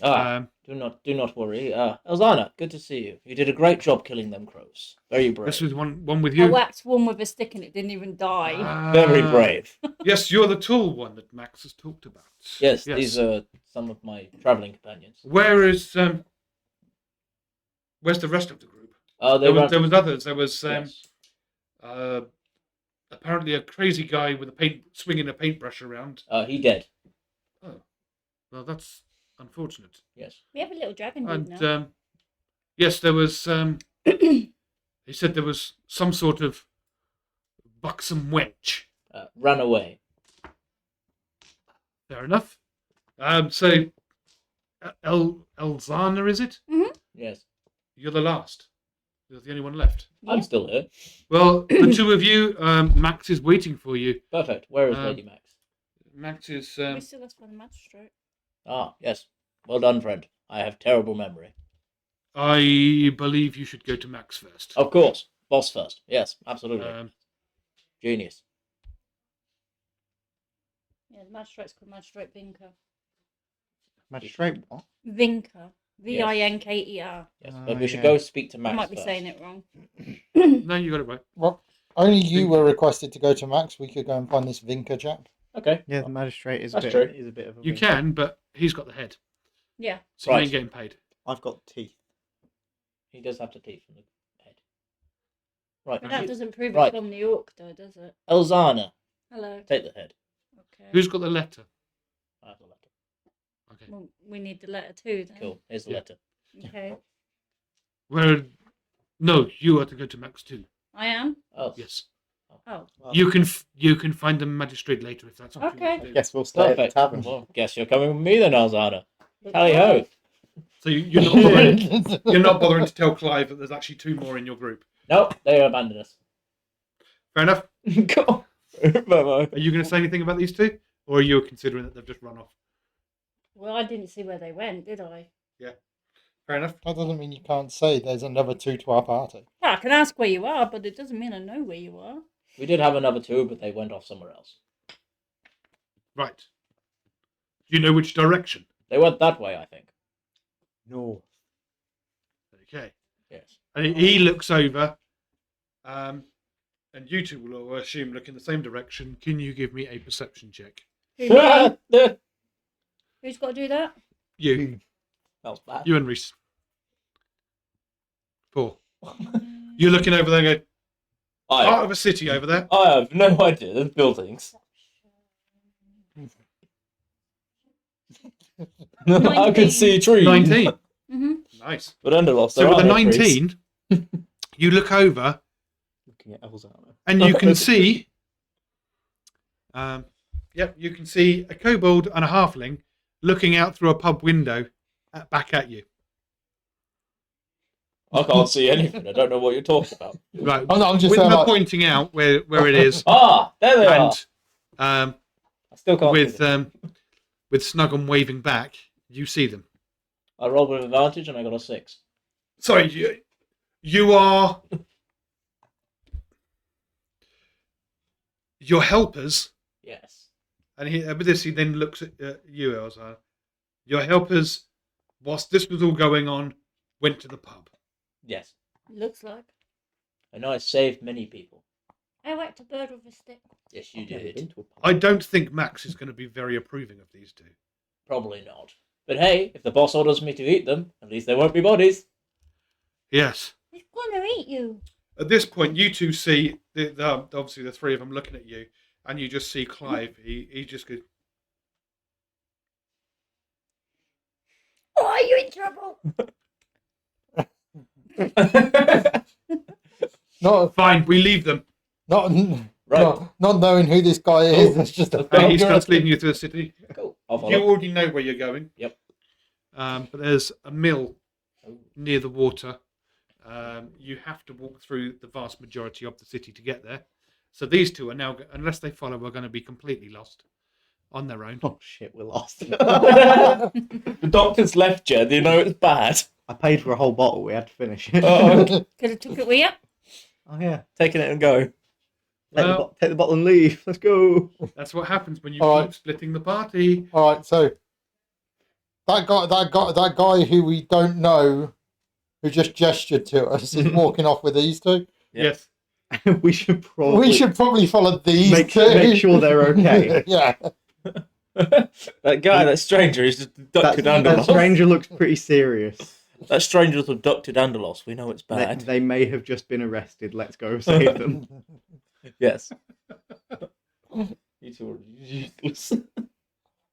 Do not worry. Elzana, good to see you. You did a great job killing them crows. Very brave. This was one with I you. whacked one with a stick and it didn't even die. Very brave. Yes, you're the tall one that Max has talked about. Yes, these are some of my travelling companions. Where's the rest of the group? They ran... There was others. There was Yes. apparently a crazy guy with swinging a paintbrush around. He dead. Oh, well, that's unfortunate. Yes. We have a little dragon dude And now. yes, there was. He said there was some sort of buxom wench. Ran away. Fair enough. So, Elzana, is it? Yes. You're the last. You're the only one left. I'm still here. Well, the two of you, Max is waiting for you. Perfect. Where is Lady Max? Max is. We still have to find the magistrate. Yes. Well done, friend. I have terrible memory. I believe you should go to Max first. Of course. Boss first. Yes, absolutely. Genius. Yeah, the magistrate's called Magistrate Vinker. Magistrate what? Vinker. Vinker. Yes, Oh, but we should yeah. go speak to I Max might be first. saying it wrong. No, you got it right. Well, only you were requested to go to Max. We could go and find this Vinker chap. Okay. Yeah, the magistrate is That's a true. bit of a. You weird- can, but he's got the head, Yeah. so you Right. ain't getting paid. I've got teeth. He does have the teeth in the head. Right. But that doesn't prove Right. it's from New York, though, does it? Elzana, Hello. take the head. Okay. Who's got the letter? I have the letter. Okay. Well, we need the letter too, then. Cool. Here's the Yeah. letter. Okay. Where? No, you are to go to Max too. I am? Oh. Yes. Oh. Well, You can find the magistrate later if that's what you Okay. want to I do. guess we'll stay at the Perfect. tavern. Well, guess you're coming with me then, Elzana. Tally ho. So you're not bothering. You're not bothering to tell Clive that there's actually 2 more in your group. Nope, they abandoned us. Fair enough. Cool. Bye-bye. Are you going to say anything about these 2, or are you considering that they've just run off? Well, I didn't see where they went, did I? Fair enough. That doesn't mean you can't say there's another 2 to our party. Well, I can ask where you are, but it doesn't mean I know where you are. We did have another 2, but they went off somewhere else. Right. Do you know which direction? They went that way, I think. No. Okay. Yes. And he looks over, and you two will all assume look in the same direction. Can you give me a perception check? Who, me? Who's got to do that? You. That was bad. You and Reese. 4. You're looking over there and go, part of a city over there. I have no idea. There's buildings. I can see trees. 19. Mm-hmm. Nice. But Underlost, So there with are a no trees. 19, you look over Looking at Elzana. and you can see, you can see a kobold and a halfling looking out through a pub window back at you. I can't see anything. I don't know what you're talking about. Right. I'm just With saying, her like, pointing out where it is, Ah, there they are. and I still can't see them. with Snuggum waving back, you see them. I rolled with advantage and I got a 6. Sorry, you are your helpers, Yes. and with this he then looks at you, Elsa. Your helpers, whilst this was all going on, went to the pub. Yes. Looks like. I know I saved many people. I whacked a bird with a stick. Yes, you I've never been did. to a pub. I don't think Max is going to be very approving of these two. Probably not. But hey, if the boss orders me to eat them, at least they won't be bodies. Yes. He's gonna eat you. At this point, you two see obviously the three of them looking at you, and you just see Clive. He just goes, Oh, are you in trouble? not "Fine, we leave them." not Right. not knowing who this guy is. It's just a And he starts leading you through the city. Cool. I'll You follow. already know where you're going. Yep. But there's a mill Oh. near the water. You have to walk through the vast majority of the city to get there. So these two are now, unless they follow, are going to be completely lost on their own. Oh shit, we're lost. The doctor's left you. Do you know it's bad? I paid for a whole bottle. We had to finish it. Could have took it with you. Oh yeah. Taking it and go. Take the bottle and leave. Let's go. That's what happens when you All keep right. splitting the party. All right, so that guy who we don't know, who just gestured to us, is walking off with these two. Yep. Yes. We should probably follow these make, two. make sure they're okay. Yeah. That guy, that stranger, is just abducted that Anderlos. stranger looks pretty serious. That stranger was abducted Anderlos. We know it's They, bad. they may have just been arrested. Let's go save them. Yes. You two are useless.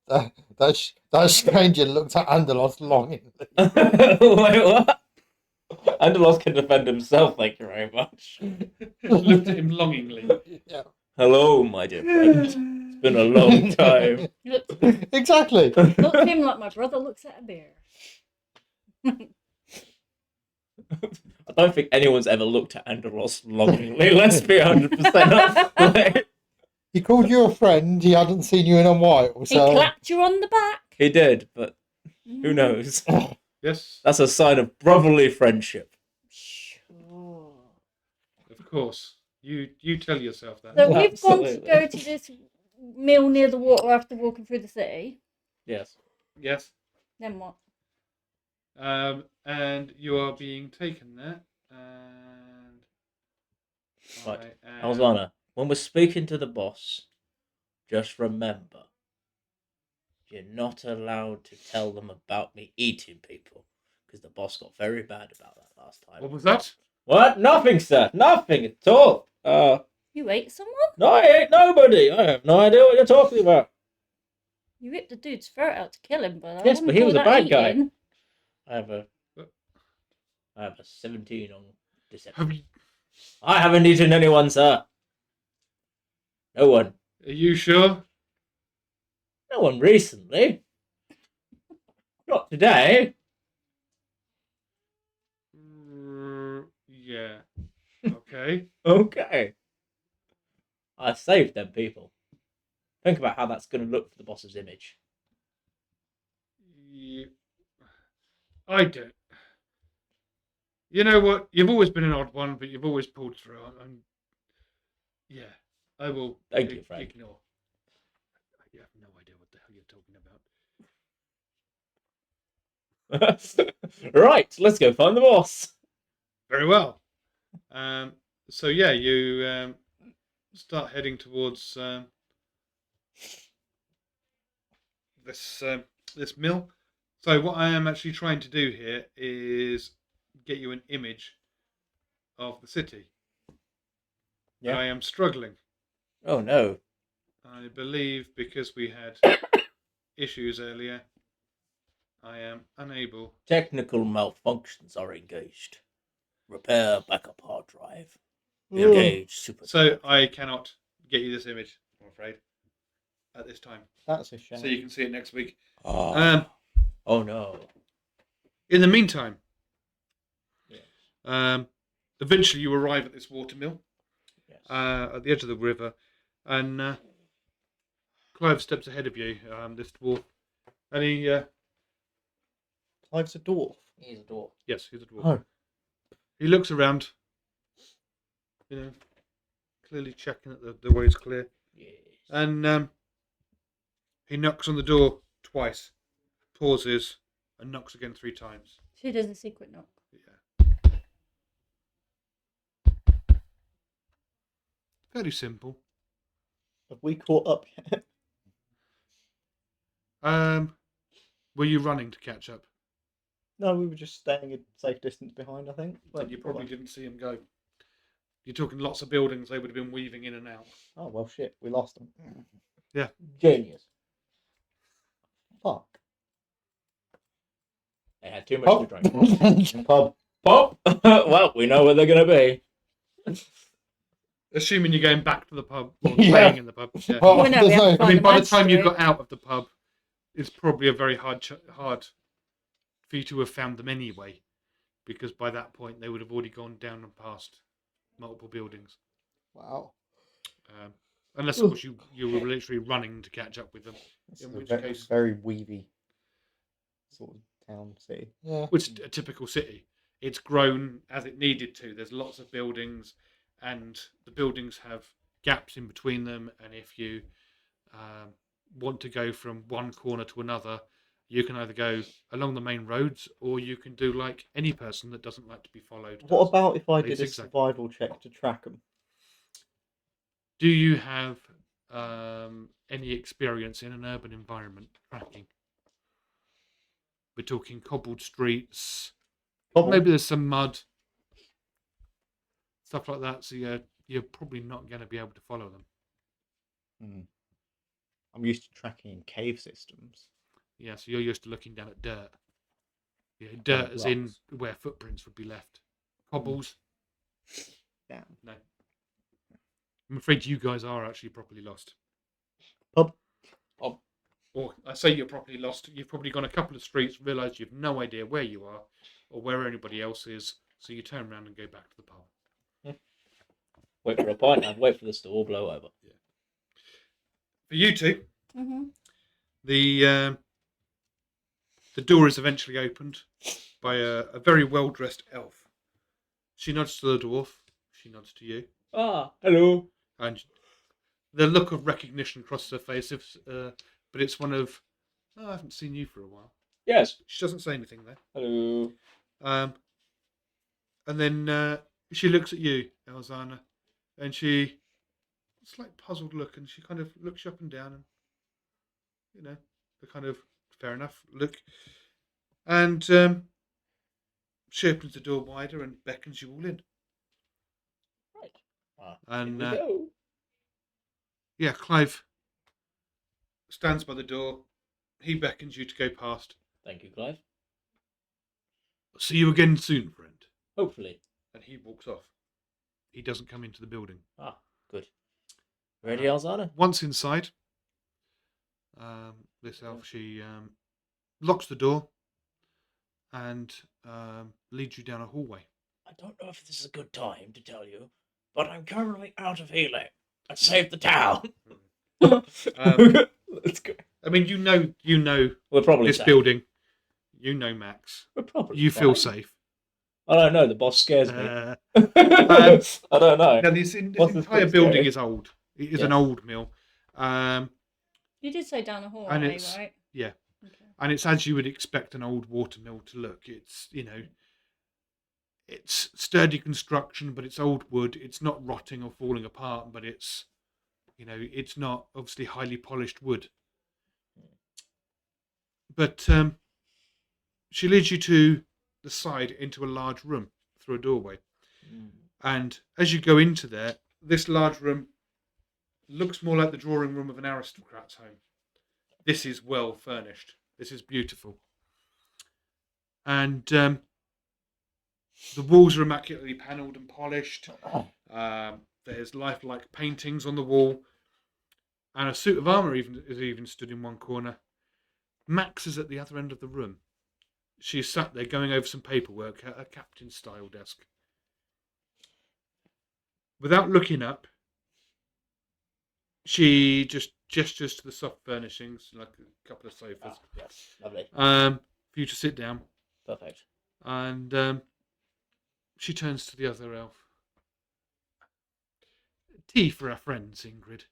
That stranger looked at Anderlos longingly. Wait, what? Anderlos can defend himself, thank you very much. Looked at him longingly. Yeah. Hello, my dear friend. It's been a long time. Exactly. Look at him like my brother looks at a bear. I don't think anyone's ever looked at Anderlos longingly. Let's be 100% up. He called you a friend. He hadn't seen you in a while, He so clapped you on the back. He did, but who knows? Yes, That's a sign of brotherly friendship. Sure. of course. You tell yourself that. So we've gone to Absolutely. go to this mill near the water after walking through the city. Yes. Yes. Then what? And you are being taken there. And Right. I am- Alzana, when we're speaking to the boss, just remember, you're not allowed to tell them about me eating people, because the boss got very bad about that last time. What was that? What? Nothing, sir. Nothing at all. You ate someone? No, I ain't nobody. I have no idea what you're talking about. You ripped the dude's throat out to kill him, but I Yes, but wouldn't he call was a that bad guy. eating. I have a 17 on deception. Have you, I haven't eaten anyone, sir. No one. are you sure? No one recently. Not today. Yeah. Okay. Okay. I saved them people. Think about how that's going to look for the boss's image. I don't. You know what? You've always been an odd one, but you've always pulled through. Yeah, I will. Thank you, friend. Ignore. You have no idea what the hell you're talking about. Right, let's go find the boss. Very well. So yeah, you start heading towards this mill. So what I am actually trying to do here is get you an image of the city. Yeah. I am struggling. Oh no. I believe because we had issues earlier, I am unable. Technical malfunctions are engaged. Repair backup hard drive. Engage super. So I cannot get you this image, I'm afraid, at this time. that's a shame. So you can see it next week. Oh no. In the meantime, Yes. Eventually, you arrive at this watermill Yes. at the edge of the river, and Clive steps ahead of you, this dwarf, and he, Clive's a dwarf. He's a dwarf. yes, he's a dwarf. Oh. He looks around, clearly checking that the way's clear, Yes. and he knocks on the door twice, pauses, and knocks again 3 times. She does a secret knock. Yeah. Fairly simple. Have we caught up yet? Were you running to catch up? No, we were just staying a safe distance behind, I think. Then you probably didn't see him go. You're talking lots of buildings, they would have been weaving in and out. Oh, well, shit. We lost them. Genius. Fuck. They had too much to drink. Pub. Pop! Well, we know where they're going to be. Assuming you're going back to the pub or Yeah. playing in the pub. Yeah. Well, Well, no, we there's have to no- find I mean, the by the time you magistrate. got out of the pub, it's probably a very hard for you to have found them anyway, because by that point they would have already gone down and past multiple buildings. Wow. Unless, of course, you were literally running to catch up with them, This in is a which very, case, very weavy sort of town city. Yeah. which is a typical city. It's grown as it needed to. There's lots of buildings, and the buildings have gaps in between them. And if you want to go from one corner to another, you can either go along the main roads, or you can do like any person that doesn't like to be followed. What does. about if I They did a zigzag. survival check to track them? Do you have any experience in an urban environment tracking? We're talking cobbled streets. Maybe there's some mud, stuff like that. So you're probably not going to be able to follow them. I'm used to tracking in cave systems. Yeah, so you're used to looking down at dirt. Yeah, dirt as in rocks. where footprints would be left. Cobbles. Damn. No. I'm afraid you guys are actually properly lost. Pub. Or I say you're properly lost. You've probably gone a couple of streets, realised you've no idea where you are or where anybody else is, so you turn around and go back to the pub. Wait for a pint and wait for this to all blow over. For you two, Mm-hmm. the door is eventually opened by a very well-dressed elf. She nods to the dwarf. She nods to you. Ah, hello. And the look of recognition crosses her face, but it's one of, I haven't seen you for a while. Yes. She doesn't say anything there. Hello. And then she looks at you, Elzana, and she, it's like puzzled look, and she kind of looks you up and down, and the kind of fair enough look, and she opens the door wider and beckons you all in. Right. And Here we go. yeah, Clive stands by the door. He beckons you to go past. Thank you, Clive. See you again soon, friend. Hopefully. And he walks off. He doesn't come into the building. Ah, good. Ready, Alzana? Once inside, this elf, she locks the door and leads you down a hallway. I don't know if this is a good time to tell you, but I'm currently out of healing. I saved the town. Let's go. I mean, you know We're probably this safe. building. You know Max. We're probably You feel fine. safe. I don't know. The boss scares me. Uh, I don't know. now, this What's this entire place building scary? is old. It is Yeah. an old mill. You did say down a hallway, And it's- right? yeah. Okay. And it's as you would expect an old water mill to look. It's, it's sturdy construction, but it's old wood. It's not rotting or falling apart, but it's, it's not obviously highly polished wood. But she leads you to the side into a large room through a doorway. And as you go into there, this large room looks more like the drawing room of an aristocrat's home. This is well furnished. This is beautiful. And the walls are immaculately panelled and polished. There's lifelike paintings on the wall. And a suit of armour is even stood in one corner. Max is at the other end of the room. She's sat there going over some paperwork at a captain-style desk. Without looking up, she just gestures to the soft furnishings, like a couple of sofas, Ah, yes, lovely. for you to sit down. Perfect. And she turns to the other elf. Tea for our friends, Ingrid.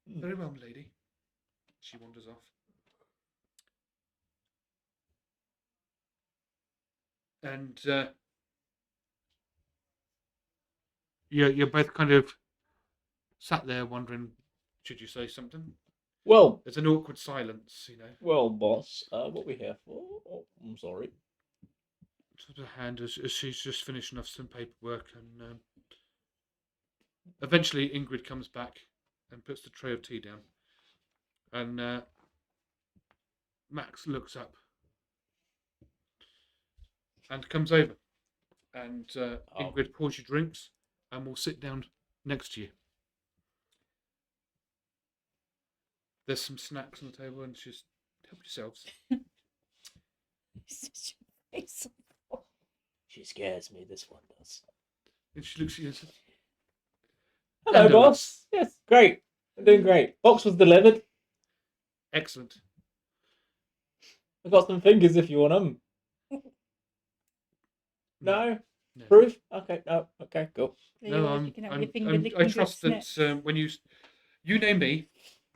Very well, lady. She wanders off. And you're both kind of sat there wondering, should you say something? Well, There's an awkward silence, you know. well, boss, what we here for? Oh, I'm sorry. Sort of hand as she's just finishing off some paperwork, and eventually Ingrid comes back and puts the tray of tea down. And Max looks up and comes over. And Ingrid pours you drinks and will sit down next to you. There's some snacks on the table, and she's help yourselves. She scares me, this one does. And she looks at you and says, Hello, Hello. boss. Yes, great. I'm doing great. Box was delivered. "Excellent. I got some fingers if you want them. No? No. Proof? Okay, no. Okay, cool. No, I trust that when you name me,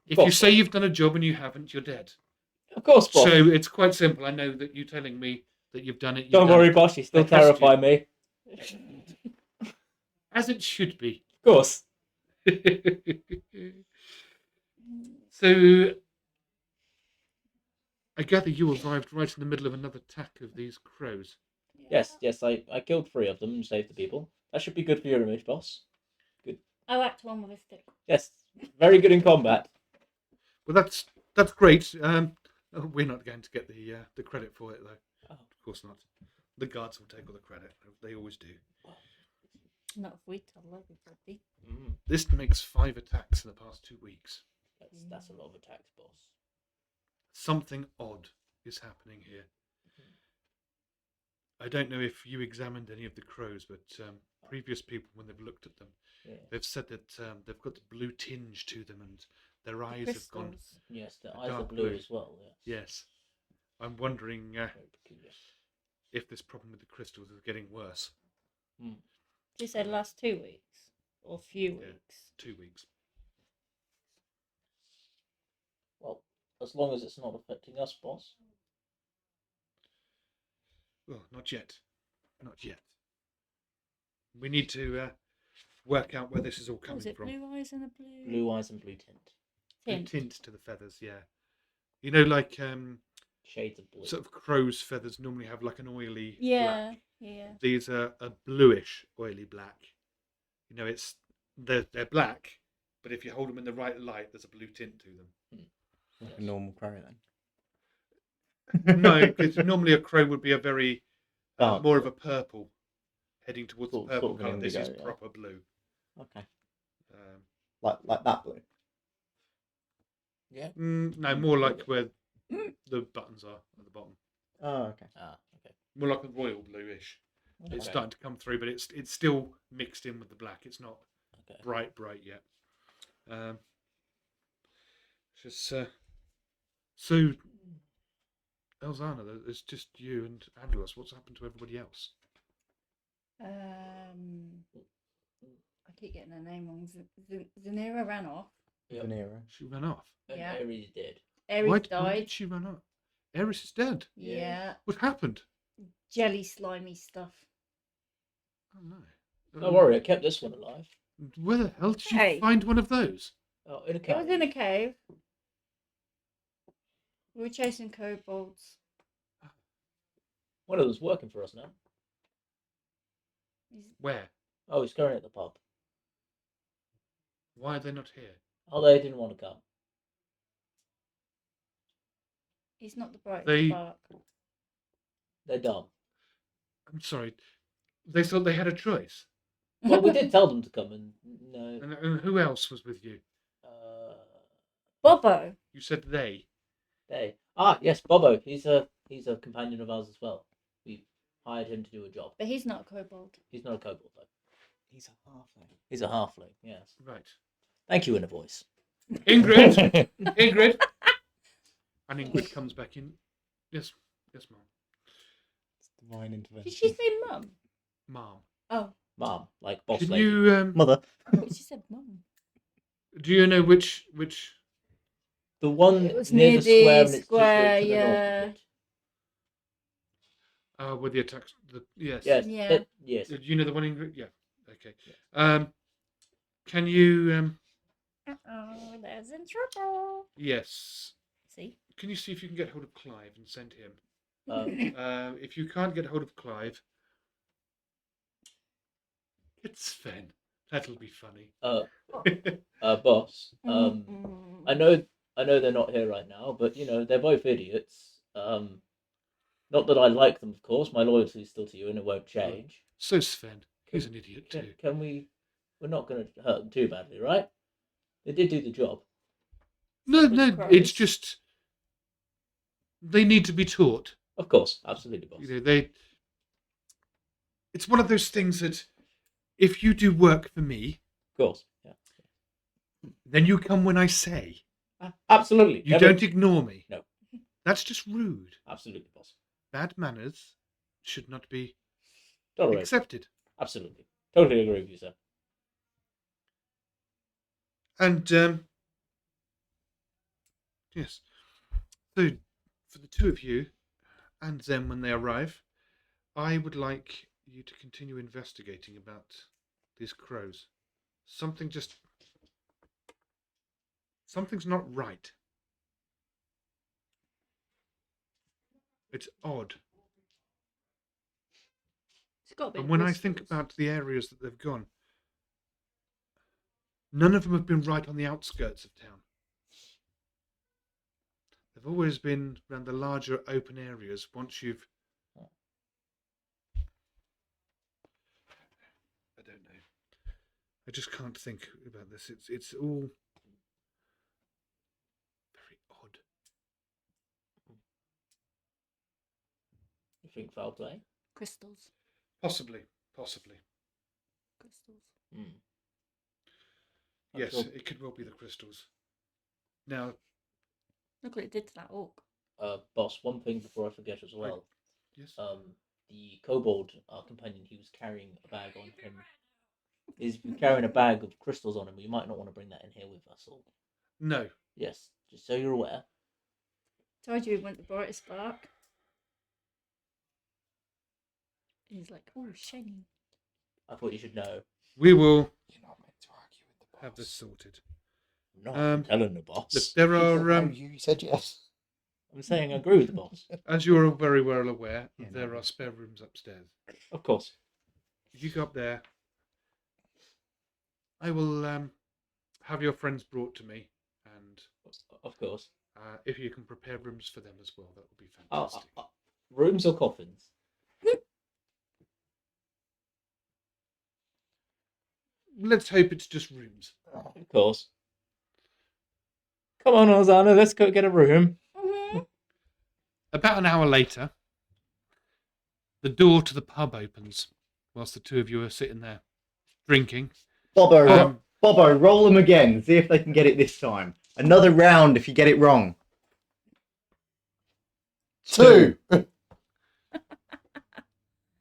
if Boss. you say you've done a job and you haven't, you're dead. Of course, boss. So it's quite simple. I know that you telling me that you've done it. You've Don't done worry, it. boss. You still I trust terrify you. me. As it should be. Of course. So I gather you arrived right in the middle of another attack of these crows. Yes, I killed 3 of them and saved the people. That should be good for your image, boss. I whacked one with a stick. Yes, very good in combat. Well, that's great. We're not going to get the credit for it, though. Oh. Of course not. The guards will take all the credit. They always do. Not if we tell everybody. This makes 5 attacks in the past 2 weeks. That's a lot of attacks, boss. Something odd is happening here. I don't know if you examined any of the crows, but previous people, when they've looked at them, they've said that they've got the blue tinge to them, and their eyes have gone. Yes, the A eyes are dark blue blue. as well. Yes. Yes, I'm wondering Very peculiar. if this problem with the crystals is getting worse. You said last 2 weeks or few Yeah. weeks. 2 weeks. Well, as long as it's not affecting us, boss. Well, not yet. Not yet. We need to work out where this is all What coming was it? from. Blue eyes and a blue Blue eyes and blue tint. Blue tint. tint to the feathers, yeah. You know, like Shades of blue. sort of crow's feathers normally have like an oily Yeah, black. yeah. These are a bluish, oily black. You know, they're black, but if you hold them in the right light, there's a blue tint to them. Like a normal crow then. No, because normally a crow would be a very Dark more of a purple, heading towards Sort- the purple sort of an colour. This is indigo, yeah. proper blue. Okay. Um, Like that blue. Yeah. no, more like where the buttons are at the bottom. Oh, okay. Ah, okay. More like a royal bluish. It's Okay. starting to come through, but it's still mixed in with the black. It's not Okay. bright yet. Just so Elzana, it's just you and Andros. What's happened to everybody else? I keep getting her name wrong. Zanira ran off. Yep. Vanera. She ran off. And Yeah. Aeris did. Aeris Why died. did she run off? Aeris is dead. Yeah. What happened? Jelly slimy stuff. Oh no. Don't worry, I kept this one alive. Where the hell did you Hey. find one of those? Oh, in a It cave. was in a cave. We were chasing kobolds. One of them's working for us now. Where? Oh, he's currently at the pub. Why are they not here? Oh, they didn't want to come. He's not the brightest They- spark. They're dumb. I'm sorry. They thought they had a choice. Well, we did tell them to come, and no. And who else was with you? Bobo. You said they. They. Ah, yes, Bobo. He's a companion of ours as well. We hired him to do a job. But he's not a kobold. He's not a kobold though. He's a halfling. He's a halfling, yes. Right. Thank you, Inner Voice. Ingrid! Ingrid! And Ingrid comes back in. Yes, yes, Mom. It's divine intervention. Did she say mum? Mom. Oh, Mom, like boss Can lady. you, Mother. I thought she said mum. do you know which, The one It was near near the square, and the it's square, to the north yeah. of it. with the attacks, yes. Yes. Yeah. Yes. Do you know the one Ingrid? Yeah, okay. Yeah. Can you, Uh-oh, there's in trouble. yes. See? Can you see if you can get hold of Clive and send him? Um, If you can't get hold of Clive, get Sven. That'll be funny. boss. Mm-mm. I know they're not here right now, but they're both idiots. Not that I like them, of course. My loyalty is still to you, and it won't change. So Sven, he's an idiot too. Can we? We're not going to hurt them too badly, right? They did do the job. No, With no, crows. it's just they need to be taught. Of course, absolutely, boss. It's one of those things that if you do work for me, Of course, yeah. then you come when I say. Absolutely. You don't ignore me. No. That's just rude. Absolutely, boss. Bad manners should not be Totally. accepted. Absolutely. Totally agree with you, sir. And yes. So for the two of you and them when they arrive, I would like you to continue investigating about these crows. Something's not right. It's odd. It's got a bit And of when I whiskers. think about the areas that they've gone, none of them have been right on the outskirts of town. They've always been around the larger open areas once you've... I don't know. I just can't think about this. It's all very odd. You think foul play? Crystals. Possibly. Crystals. Yes, sure. it could well be the crystals. Now, Look what it did to that orc. Boss, one thing before I forget as well. yes. The kobold, our companion, he was carrying a bag on him. He's carrying a bag of crystals on him. You might not want to bring that in here with us. Or... No. Yes, just so you're aware. Told you we went the brightest spark. He's like, oh, shiny. I thought you should know. We will You're not meant to argue with the boss. have this sorted. No, telling the boss. Look, there You said are, no, you said yes. I'm saying I agree with the boss. as you are very well aware, Yeah, there no. are spare rooms upstairs. Of course. If you go up there, I will have your friends brought to me, and Of course. if you can prepare rooms for them as well, that would be Oh, fantastic. rooms or coffins? Let's hope it's just rooms. Of course. Come on, Ozana, let's go get a room. Mm-hmm. About an hour later, the door to the pub opens, whilst the two of you are sitting there drinking. Bobo, roll them again. See if they can get it this time. Another round if you get it wrong. 2.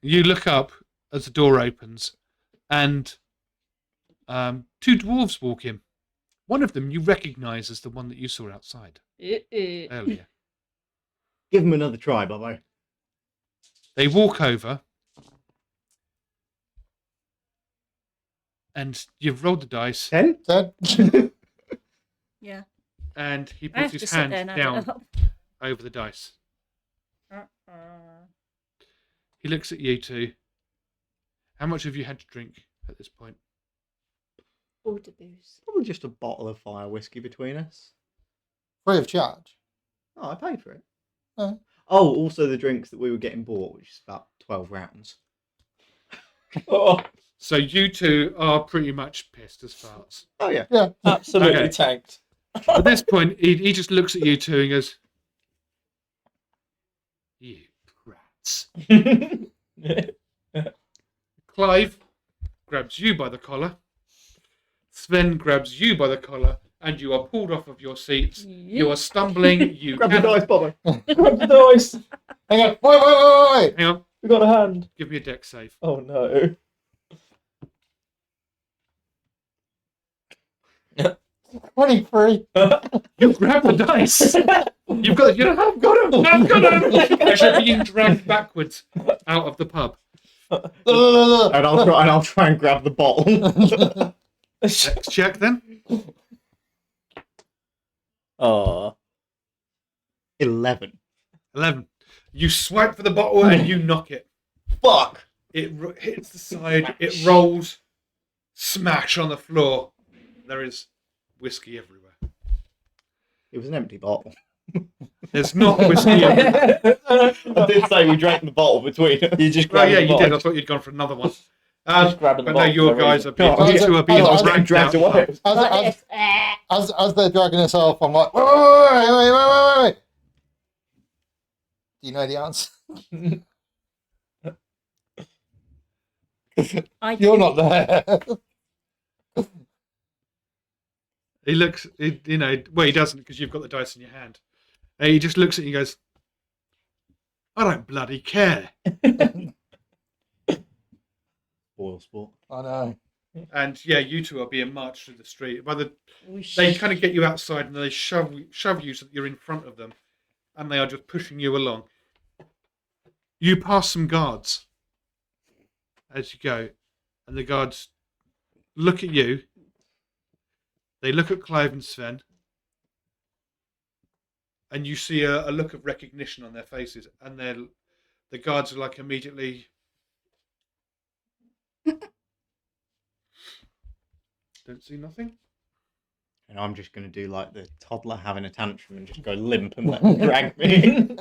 You look up as the door opens, and two dwarves walk in. One of them you recognise as the one that you saw outside earlier. Give them another try, Bobo. They walk over, and you've rolled the dice, 10? 10. Yeah. and he I have puts to his sit there hand and add it down up. over the dice. He looks at you two. How much have you had to drink at this point? All the booze. Probably just a bottle of fire whiskey between us. Free of charge. Oh, I paid for it. Oh. Oh, also the drinks that we were getting bought, which is about 12 rounds. Oh, So you two are pretty much pissed as farts. Oh, yeah. Yeah. absolutely Okay. tanked. At this point, he just looks at you two and goes, "You brats." Clive, grabs you by the collar. Sven grabs you by the collar, and you are pulled off of your seats. You are stumbling. You Grab the cannot- dice, Bobber. Grab the dice. Hang on. Wait. Hang on. We got a hand. Give me a deck save. Oh no. 23. You grab the dice. You've got. I've got him. I've got him. As you're being dragged backwards out of the pub. Look. And I'll try and grab the bottle. Dex check then. Oh. 11. 11. You swipe for the bottle and you knock it. Fuck! It hits the side. It rolls. Smash on the floor. There is whiskey everywhere. It was an empty bottle. There's not whiskey everywhere. I did say we drank the bottle between us. You just Oh grabbed yeah, the you bottle. did. I thought you'd gone for another one. Just grabbing the But no, bottle your for no guys reason. are being. No, You two are being I was getting dragged dragged out. away. Like this. As they're dragging us off, I'm like, wait. Do you know the answer? You're not there. He looks, well, he doesn't because you've got the dice in your hand. And he just looks at you and goes, I don't bloody care. Spoil sport. I know. And yeah, you two are being marched through the street. They kind of get you outside and they shove you so that you're in front of them. And they are just pushing you along. You pass some guards as you go. And the guards look at you. They look at Clive and Sven. And you see a look of recognition on their faces. And the guards are like immediately... Don't see nothing. And I'm just going to do like the toddler having a tantrum and just go limp and let them drag me.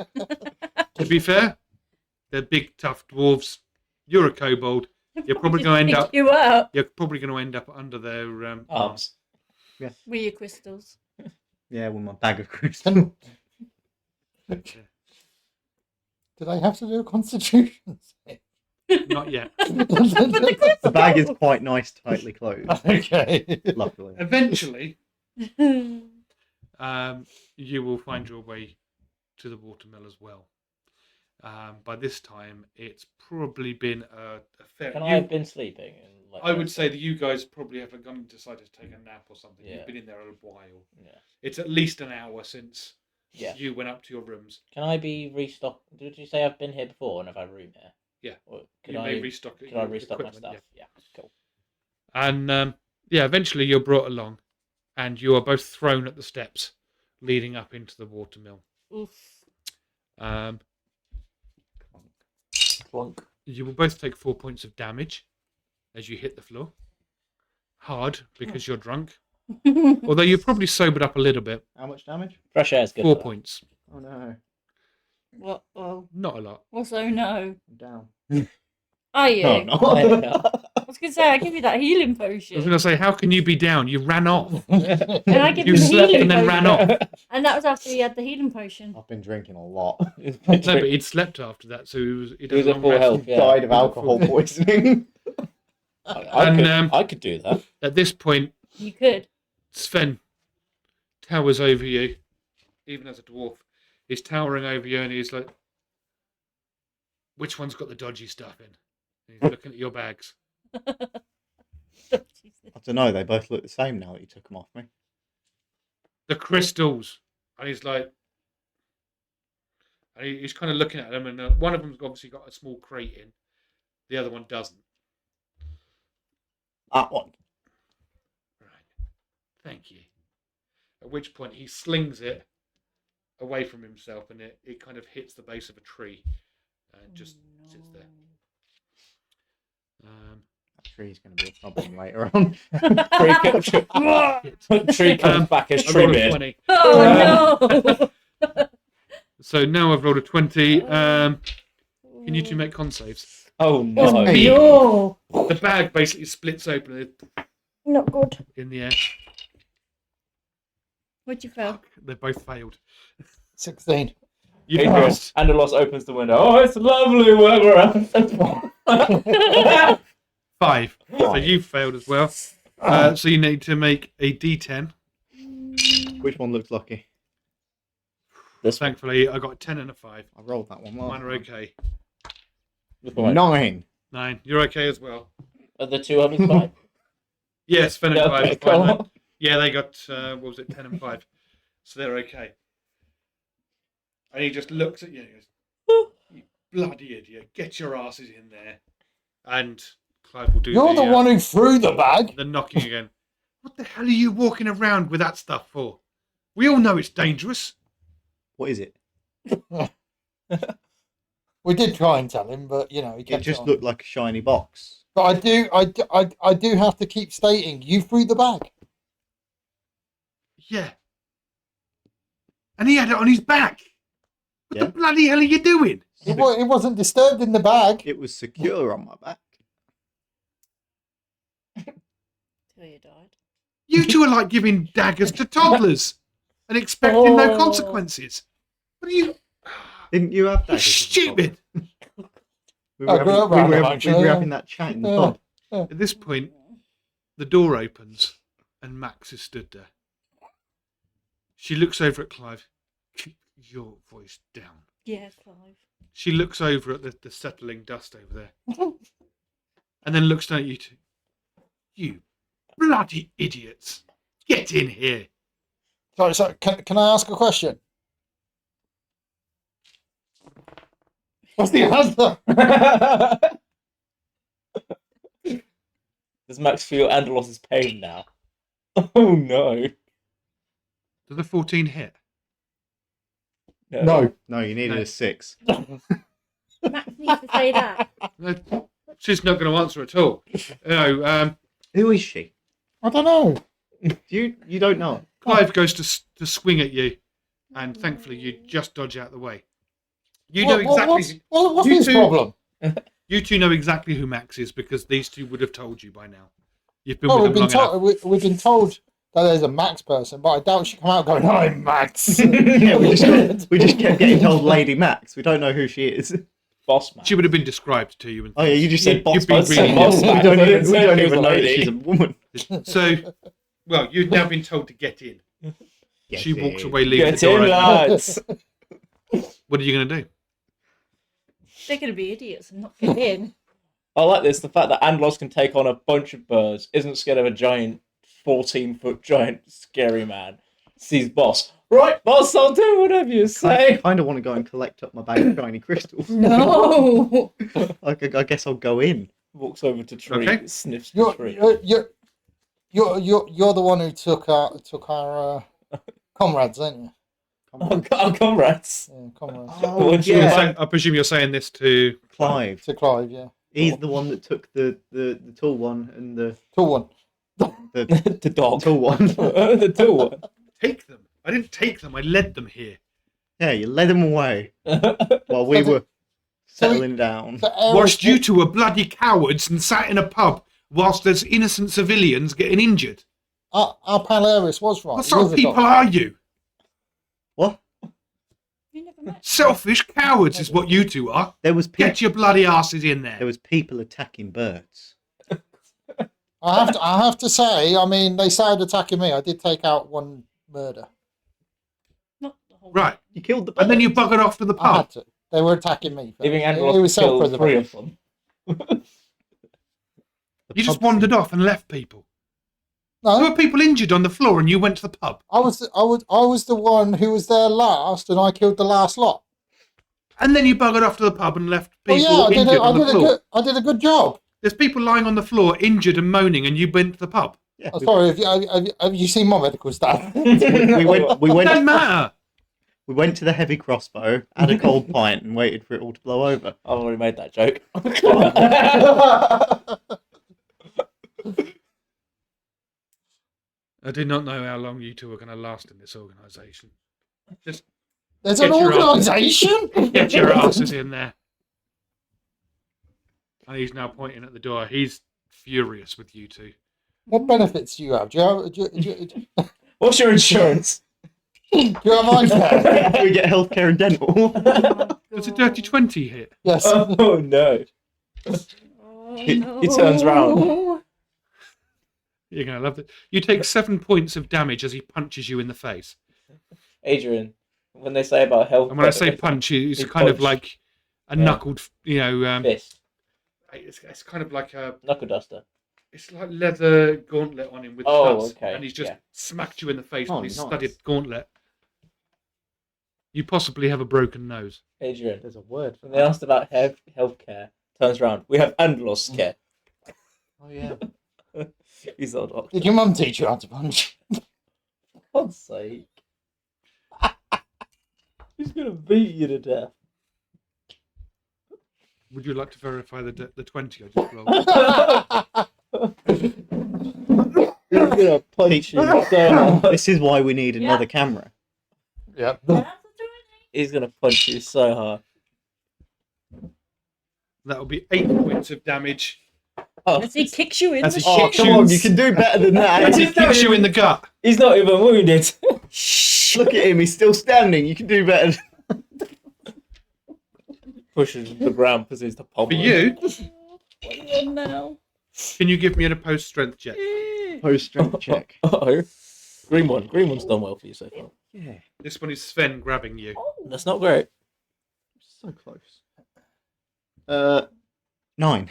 To be fair, they're big, tough dwarves. You're a kobold. You're probably going to end up. You up You're probably going to end up under their Arms. with your crystals. Yeah, with my bag of crystals. Did I have to do a constitution save? Not yet. The bag is quite nice, tightly closed. Okay. Luckily. Eventually, you will find your way to the watermill as well. By this time, it's probably been a fair. Can I have been sleeping? And, like, I would say that you guys probably have gone and decided to take a nap or something. Yeah. You've been in there a while. Yeah. It's at least an hour since Yeah. you went up to your rooms. Can I be restocked? Did you say I've been here before and I've had a room here? Yeah. Or You may restock it. Can I restock my stuff? Yeah. Cool. And eventually you're brought along, and you are both thrown at the steps leading up into the watermill. Oof. Clunk. You will both take 4 points of damage as you hit the floor. Hard because you're drunk. Although you're probably sobered up a little bit. How much damage? Fresh air is good. 4 for that. points. Oh no. What? Oh, Not a lot. what's oh no? I'm down. Are you? Oh, no. I was going to say, I give you that healing I was potion. going to say, how can you be down? You ran off. And I give You you the slept healing and then potion. ran off. And that was after he had the healing potion. I've been drinking a lot. No, but he'd slept after that, so he was at full health. Yeah. Died of alcohol poisoning. I could do that. At this point, You could. Sven towers over you, even as a dwarf. He's towering over you and he's like, which one's got the dodgy stuff in? And he's looking at your bags. I don't know, they both look the same now that you took them off me. The crystals. And he's like, and he's kind of looking at them, and one of them's obviously got a small crate in. The other one doesn't. That one. Right. Thank you. At which point he slings it away from himself, and it kind of hits the base of a tree and just sits there. That tree's going to be a problem later on. Tree comes back as I tree rolled a beard. 20. Oh no! So now I've rolled a 20. Can you two make con saves? Oh no. me. No! The bag basically splits open and it's Not good. in the air. What'd you fail? They both failed. 16. You Adrian, passed. Anderlos opens the window. Oh, it's lovely weather outside. 5. So you failed as well. So you need to make a D10. Which one looks lucky? This one. Thankfully, I got a 10 and a 5. I rolled that one. Mine are okay. This one. 9. 9. You're okay as well. Are the two others fine? Yes, Sven and Yeah, Clive. okay, are fine, come mate. on. Yeah, they got, 10 and 5. So they're okay. And he just looks at you and goes, you bloody idiot, get your asses in there. And Clive will do You're the one who threw the bag. the knocking again. What the hell are you walking around with that stuff for? We all know it's dangerous. What is it? We did try and tell him, but he It kept just on. looked like a shiny box. But I do have to keep stating, you threw the bag. Yeah. And he had it on his back. What the bloody hell are you doing? It wasn't disturbed in the bag. It was secure on my back. Till you died. You two are like giving daggers to toddlers and expecting no Oh. consequences. What are you? Didn't you have You're daggers? as a stupid. child? We I were, grew having, up we, around were them, having, we actually, were yeah. having that chat in the Yeah. pub. At this point, the door opens and Max is stood there. She looks over at Clive. Keep your voice down. Yeah, Clive. She looks over at the settling dust over there. And then looks down at you two. You bloody idiots. Get in here. So can I ask a question? What's the answer? Does Max feel Andalos's pain now? Oh no. Does the 14 hit? No. No, you needed No. a 6. Max needs to say that. No, she's not going to answer at all. No, Who is she? I don't know. You don't know. Clive goes to swing at you, and thankfully you just dodge out the way. You know exactly. What's you his two- problem? You two know exactly who Max is because these two would have told you by now. You've been Oh, with them long enough. we've been told that there's a Max person, but I doubt she come out going, "I'm Max." Yeah, we just kept getting told Lady Max. We don't know who she is. Boss man. She would have been described to you. And Oh yeah, you just said boss. You'd be Boss really man. Boss we man. don't I even, didn't we say don't she was even a know that lady. she's a woman. So, well, you've now been told to get in. Get She walks in. away, leaving Get the door in, open. lads. What are you going to do? They're going to be idiots and not get in. I like this. The fact that Andalos can take on a bunch of birds, isn't scared of a giant, 14-foot giant scary man. Sees boss. Right, boss, I'll do whatever you I say. kind of want to go and collect up my bag of shiny crystals. No. I guess I'll go in. Walks over to tree, Okay. sniffs the tree. You're the one who took our comrades, ain't you? Our comrades. Yeah, comrades. Oh, Once you yeah. I presume you're saying this to. Clive. To Clive, yeah. He's the one that took the tall one and the Tall one. The dog. tall one. The tall one. Take them. I didn't take them. I led them here. Yeah, you led him away while we So the- were settling down. So Aeris- Whilst you two were bloody cowards and sat in a pub whilst there's innocent civilians getting injured. our pal Aeris was right. What He sort was of a people dog. are you? What? You never met. Selfish cowards is what you two are. There was Get your bloody asses in there. there was people attacking birds. I have to say, I mean, they started attacking me. I did take out one murder. Not the whole. Right. You killed the birds. And then you buggered off to the I had pub. to. They were attacking me. Leaving It Andalos was to kill 3 self-preservation. of them. You just wandered off and left people. There No, were people injured on the floor and you went to the pub. I was the one who was there last, and I killed the last lot. And then you buggered off to the pub and left Well, people yeah, injured on the floor. I did a good job. There's people lying on the floor injured and moaning and you went to the pub. Yeah, I'm sorry, have you seen my medical staff? we went. We It went. doesn't matter. We went to the heavy crossbow, had a cold pint, and waited for it all to blow over. I've already made that joke. I did not know how long you two were going to last in this organisation. Just There's Get an your organisation. get your asses in there. And he's now pointing at the door. He's furious with you two. What benefits do you have? Do you What's your insurance? have eye care? we get healthcare and dental. Does a dirty 20 hit? Yes. Oh no. Oh, He turns round. You're gonna love it. You take 7 points of damage as he punches you in the face. Adrian, when they say about health, And when I say punch, it's he kind of punched. like a Yeah. knuckled, fist, it's kind of like a, knuckle duster. it's like leather gauntlet on him with Oh, studs, okay, and he's just yeah. smacked you in the face Oh, with his nice. studded gauntlet. You possibly have a broken nose. Adrian, There's a word for when they asked about healthcare, turns around. We have Andlos care. Oh yeah. He's not a doctor. Did your mum teach you how to punch? For God's sake. He's gonna beat you to death. Would you like to verify the 20 I just rolled? He's gonna punch you so hard. This is why we need another camera. Yep. He's gonna punch you so hard. That will be 8 points of damage Oh, As he kicks you in as the he Oh, kicks come you. on, you can do better than As he that. kicks you in the gut. he's not even wounded. Look at him, he's still standing. You can do better. Pushes the ground, proceeds to For pummel. you, What are you on now? can you give me an opposed strength check? Post strength check. Uh-oh. Green one. Green one's done well for you so far. Yeah, This one is Sven grabbing you. That's not great. so close. 9.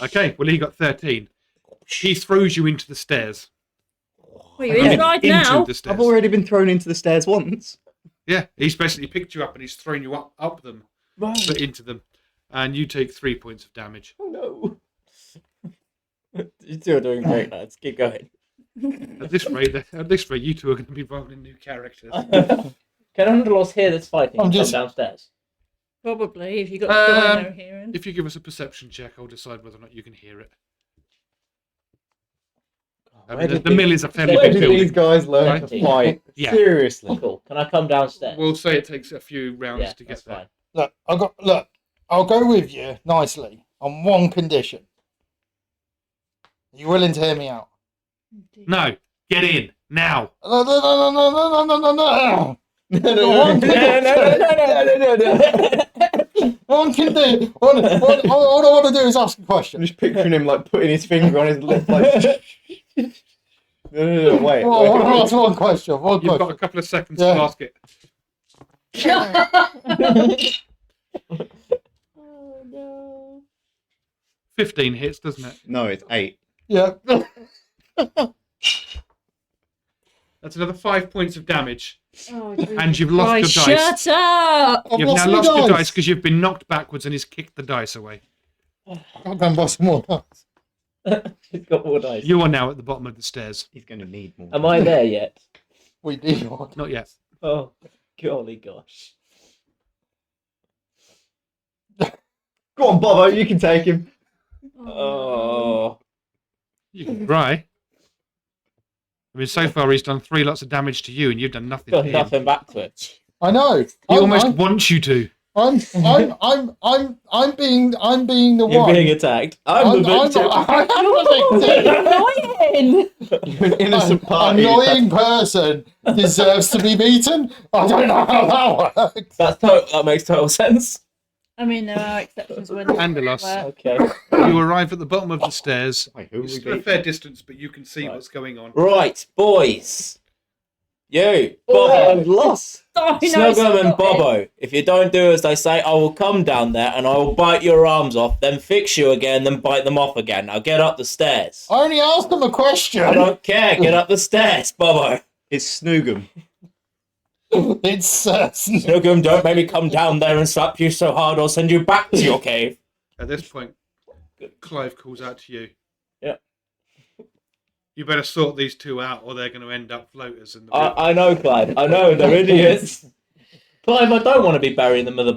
Okay, well he got 13. He throws you into the stairs. Well, you're inside now. Into the stairs. I've already been thrown into the stairs once. Yeah, he's basically picked you up and he's thrown you up them, but into them, and you take 3 points of damage. Oh no. You two are doing great, lads. Keep going. At this rate, you two are going to be rolling new characters. Can Underlos hear this fighting I'm and just- come downstairs? Probably, if you got the dino hearing. If you give us a perception check, I'll decide whether or not you can hear it. I Where mean, did the mill is a fairly where big Where did did these building. guys learn Right. to fight? Yeah. Seriously. Cool. Can I come downstairs? We'll say it takes a few rounds Yeah, to get that's there. fine. Look, I'll go with you nicely on one condition. Are you willing to hear me out? No, get in now. No. No, One can do. All I want to do is ask a I'm question. just picturing him like putting his finger on his lip like. No, wait. Oh, I want to ask one question. One You've got a question. couple of seconds Yeah. to ask it. Oh no. 15 hits, doesn't it? No, it's 8. Yeah. That's another 5 points of damage. Oh, And you've lost your dice. Shut up! I've You've now my lost your dice. dice because you've been knocked backwards and he's kicked the dice away. I'll go and buy some more dice. He's got more dice. You are now at the bottom of the stairs. He's going to need more. Am I there yet? We need one. Not yet. Oh, golly gosh. Go on, Bobo, you can take him. Oh. You can try. I mean, so far he's done 3 lots of damage to you, and you've done nothing to Got him. nothing back to it. I know. He almost wants you to. I'm being the You're one. being attacked. I'm the victim. I'm the victim. Annoying! You're an innocent An party. annoying person deserves to be beaten. I don't know how that works. That makes total sense. I mean, there are exceptions when. Angelos, Okay. you arrive at the bottom of the stairs. Wait, who are You're we still a beating? fair distance, but you can see Right. what's going on. Right, boys. You, Oh, Bobo. I've lost. Oh, no, Snuggum and stop it. Bobo. If you don't do as they say, I will come down there and I will bite your arms off, then fix you again, then bite them off again. Now get up the stairs. I only asked them a question. I don't care. Get up the stairs, Bobo. It's Snoogum. It's Snuggum, don't make me come down there and slap you so hard I'll send you back to your cave. At this point, Clive calls out to you. Yeah. You better sort these two out, or they're going to end up floaters in the. I know, Clyde. I know, they're idiots. Clive, I don't want to be burying them at the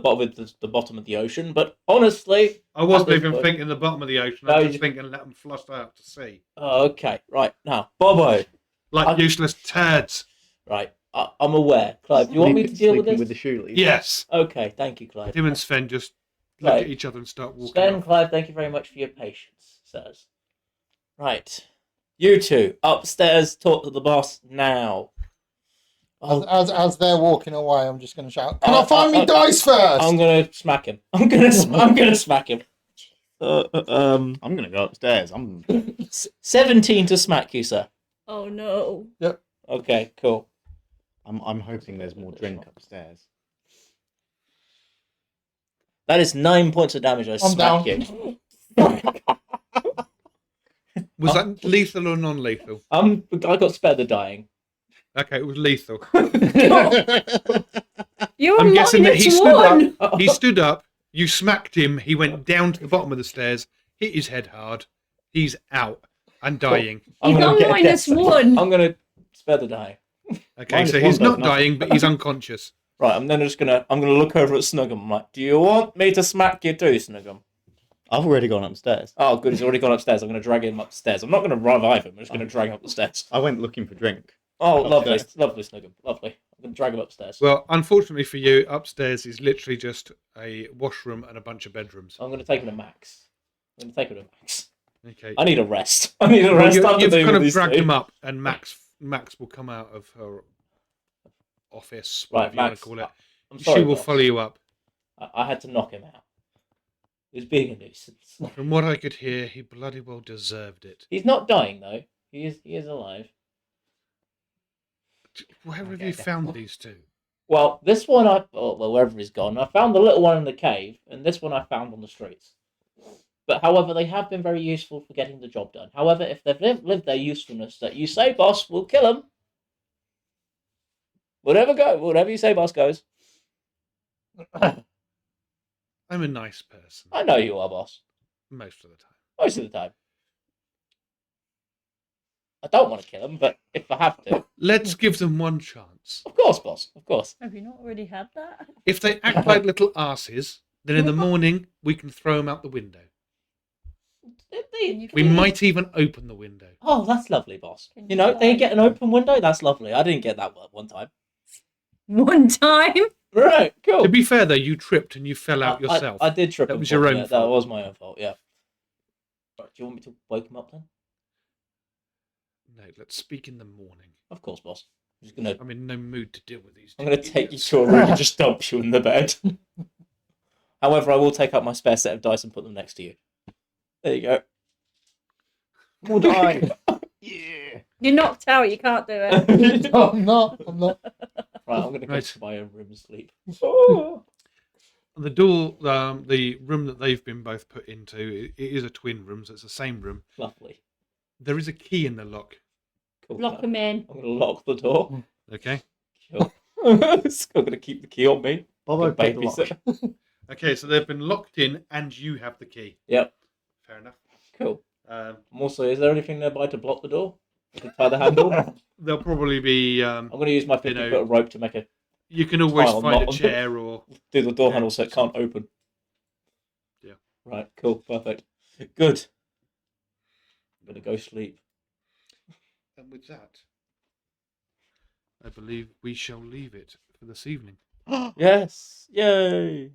bottom of the ocean, but honestly... I wasn't at this even point- thinking the bottom of the ocean. No, I you was just just- thinking let them flush out to sea. Oh, okay, right. Now, Bobo. Like useless turds. Right, I'm aware. Clive, do you want me to deal with Sleeping this? with the shoe leaves. Yes. Okay, thank you, Clive. Him and Sven just look Right. at each other and start walking Sven, off. Clive, thank you very much for your patience, sirs. Right. You two, upstairs, talk to the boss now. Oh, as they're walking away, I'm just going to shout, "Can I find me dice first?" I'm gonna smack him. I'm gonna smack him. I'm I'm gonna go upstairs. 17 to smack you, sir. Oh no. Okay, cool. I'm hoping there's more drink upstairs. That is 9 points of damage. I smack down. you. Was that lethal or non-lethal? I got spared the dying. Okay, it was lethal. You're I'm guessing that he minus stood one. up. He stood up. You smacked him. He went down to the bottom of the stairs, hit his head hard. He's out and dying. He's gonna on get a minus death save. one. I'm gonna spare the dying. Okay, Minus so one he's does not nothing. dying, but he's unconscious. Right, I'm gonna look over at Snuggum. I'm like, do you want me to smack you too, Snuggum? I've already gone upstairs. Oh, good. He's already gone upstairs. I'm gonna drag him upstairs. I'm not gonna revive him. I'm just gonna drag him up the stairs. I went looking for drink. Oh, lovely, Upstairs. lovely, Snuggum, lovely. I'm gonna drag him upstairs. Well, unfortunately for you, upstairs is literally just a washroom and a bunch of bedrooms. I'm gonna take him to Max. I'm gonna take him to Max. Okay. I need a rest. I need a Well, rest after you've doing kind all of these dragged things. him up, and Max will come out of her office, Right, whatever you want Max. to call it. I'm sorry, She will boss. follow you up. I had to knock him out. He was being a nuisance. From what I could hear, he bloody well deserved it. He's not dying though. He is alive. Where have Okay, you okay. found these two? Well, this one wherever he's gone. I found the little one in the cave, and this one I found on the streets. But however, they have been very useful for getting the job done. However, if they've lived their usefulness that you say, boss, we'll kill them. Whatever you say, boss, goes. I'm a nice person I know you are, boss. most of the time. Most of the time. I don't want to kill them, but if I have to, Let's give them one chance. of course, boss, of course. Have you not already had that? If they act like little asses, then in the morning we can throw them out the window. We might even open the window. Oh, that's lovely, boss. Can You you know, they fly? get an open window. That's lovely. I didn't get that one time. One time? Right, cool. To be fair, though, you tripped and you fell out yourself. I did trip. That and was your fall, own yeah, That fault. was my own fault. Yeah. Right, do you want me to wake him up then? No, let's speak in the morning. Of course, boss. I'm just gonna. I'm in no mood to deal with these. I'm two gonna take you idiots. to a room and just dump you in the bed. However, I will take out my spare set of dice and put them next to you. There you go. We'll die. Yeah. You're knocked out, you can't do it. No, I'm not. Right, I'm gonna go Right. to my own room and sleep. The door, the room that they've been both put into, it is a twin room, so it's the same room. Lovely. There is a key in the lock. Cool. Lock them in. I'm gonna lock the door. Okay. Cool. I'm gonna keep the key on me. Bobo Good picked the lock. babysitter. Okay, so they've been locked in, and you have the key. Yep. Fair enough. Cool. Um, Also, is there anything nearby to block the door? I can tie the handle. there'll probably be. I'm going to use my 50 know- foot rope to make You can always Tile find a knot. chair or. do the door Yeah, handle so it can't open. Yeah. Right. Cool. Perfect. Good. I'm going to go sleep. And with that, I believe we shall leave it for this evening. Yes. Yay.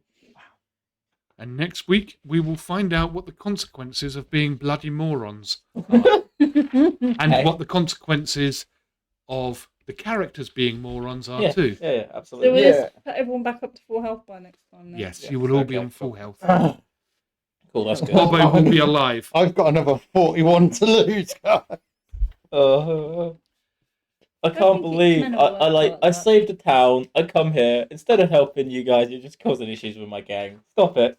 And next week, we will find out what the consequences of being bloody morons Okay. and what the consequences of the characters being morons are Yeah. too. Yeah. So Absolutely. we'll Yeah. just put everyone back up to full health by next time then? Yes, Yeah, you will all okay, be on full cool. health. Cool. That's good. Bobo will be alive. I've got another 41 to lose, guys. I don't can't think it's believe meant to I work like like I that. saved a town. I come here instead of helping you guys. You're just causing issues with my gang. Stop it.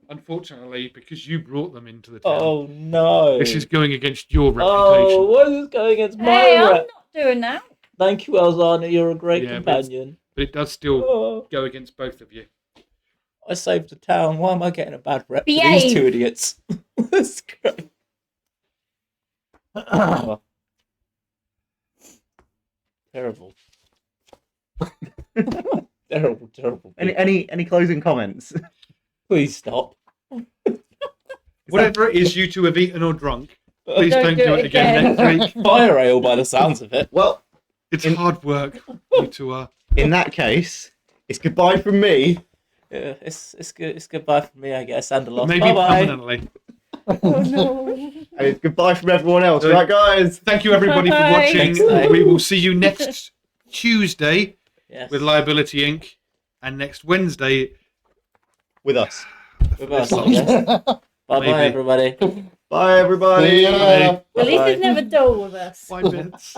Unfortunately, because you brought them into the town, Oh no. this is going against your Oh, reputation. what is going against my Hey, I'm rep? not doing that. Thank you, Elzana. You're a great Yeah, but companion. But it does still Oh, go against both of you. I saved the town. Why am I getting a bad rep for Behave. these two idiots? That's great. Oh. Terrible. Terrible. Any closing comments? Please stop. Whatever it is you two have eaten or drunk, please Don't don't do do it it again again. next week. Fire ale by the sounds of it. Well, It's In- hard work. You two are. in that case, it's goodbye from me. Yeah, it's good. It's goodbye from me, I guess, and a loss. Maybe Bye bye. permanently. Oh no. And it's goodbye from everyone else, right, guys? Thank you, everybody, for Bye. watching. Thanks, mate. We will see you next Tuesday Yes. with Liability Inc. and next Wednesday With us. With us, yes. Bye Maybe. bye, everybody. Bye, everybody. See you later. At least Bye. it's never dull with us. Bye, bits.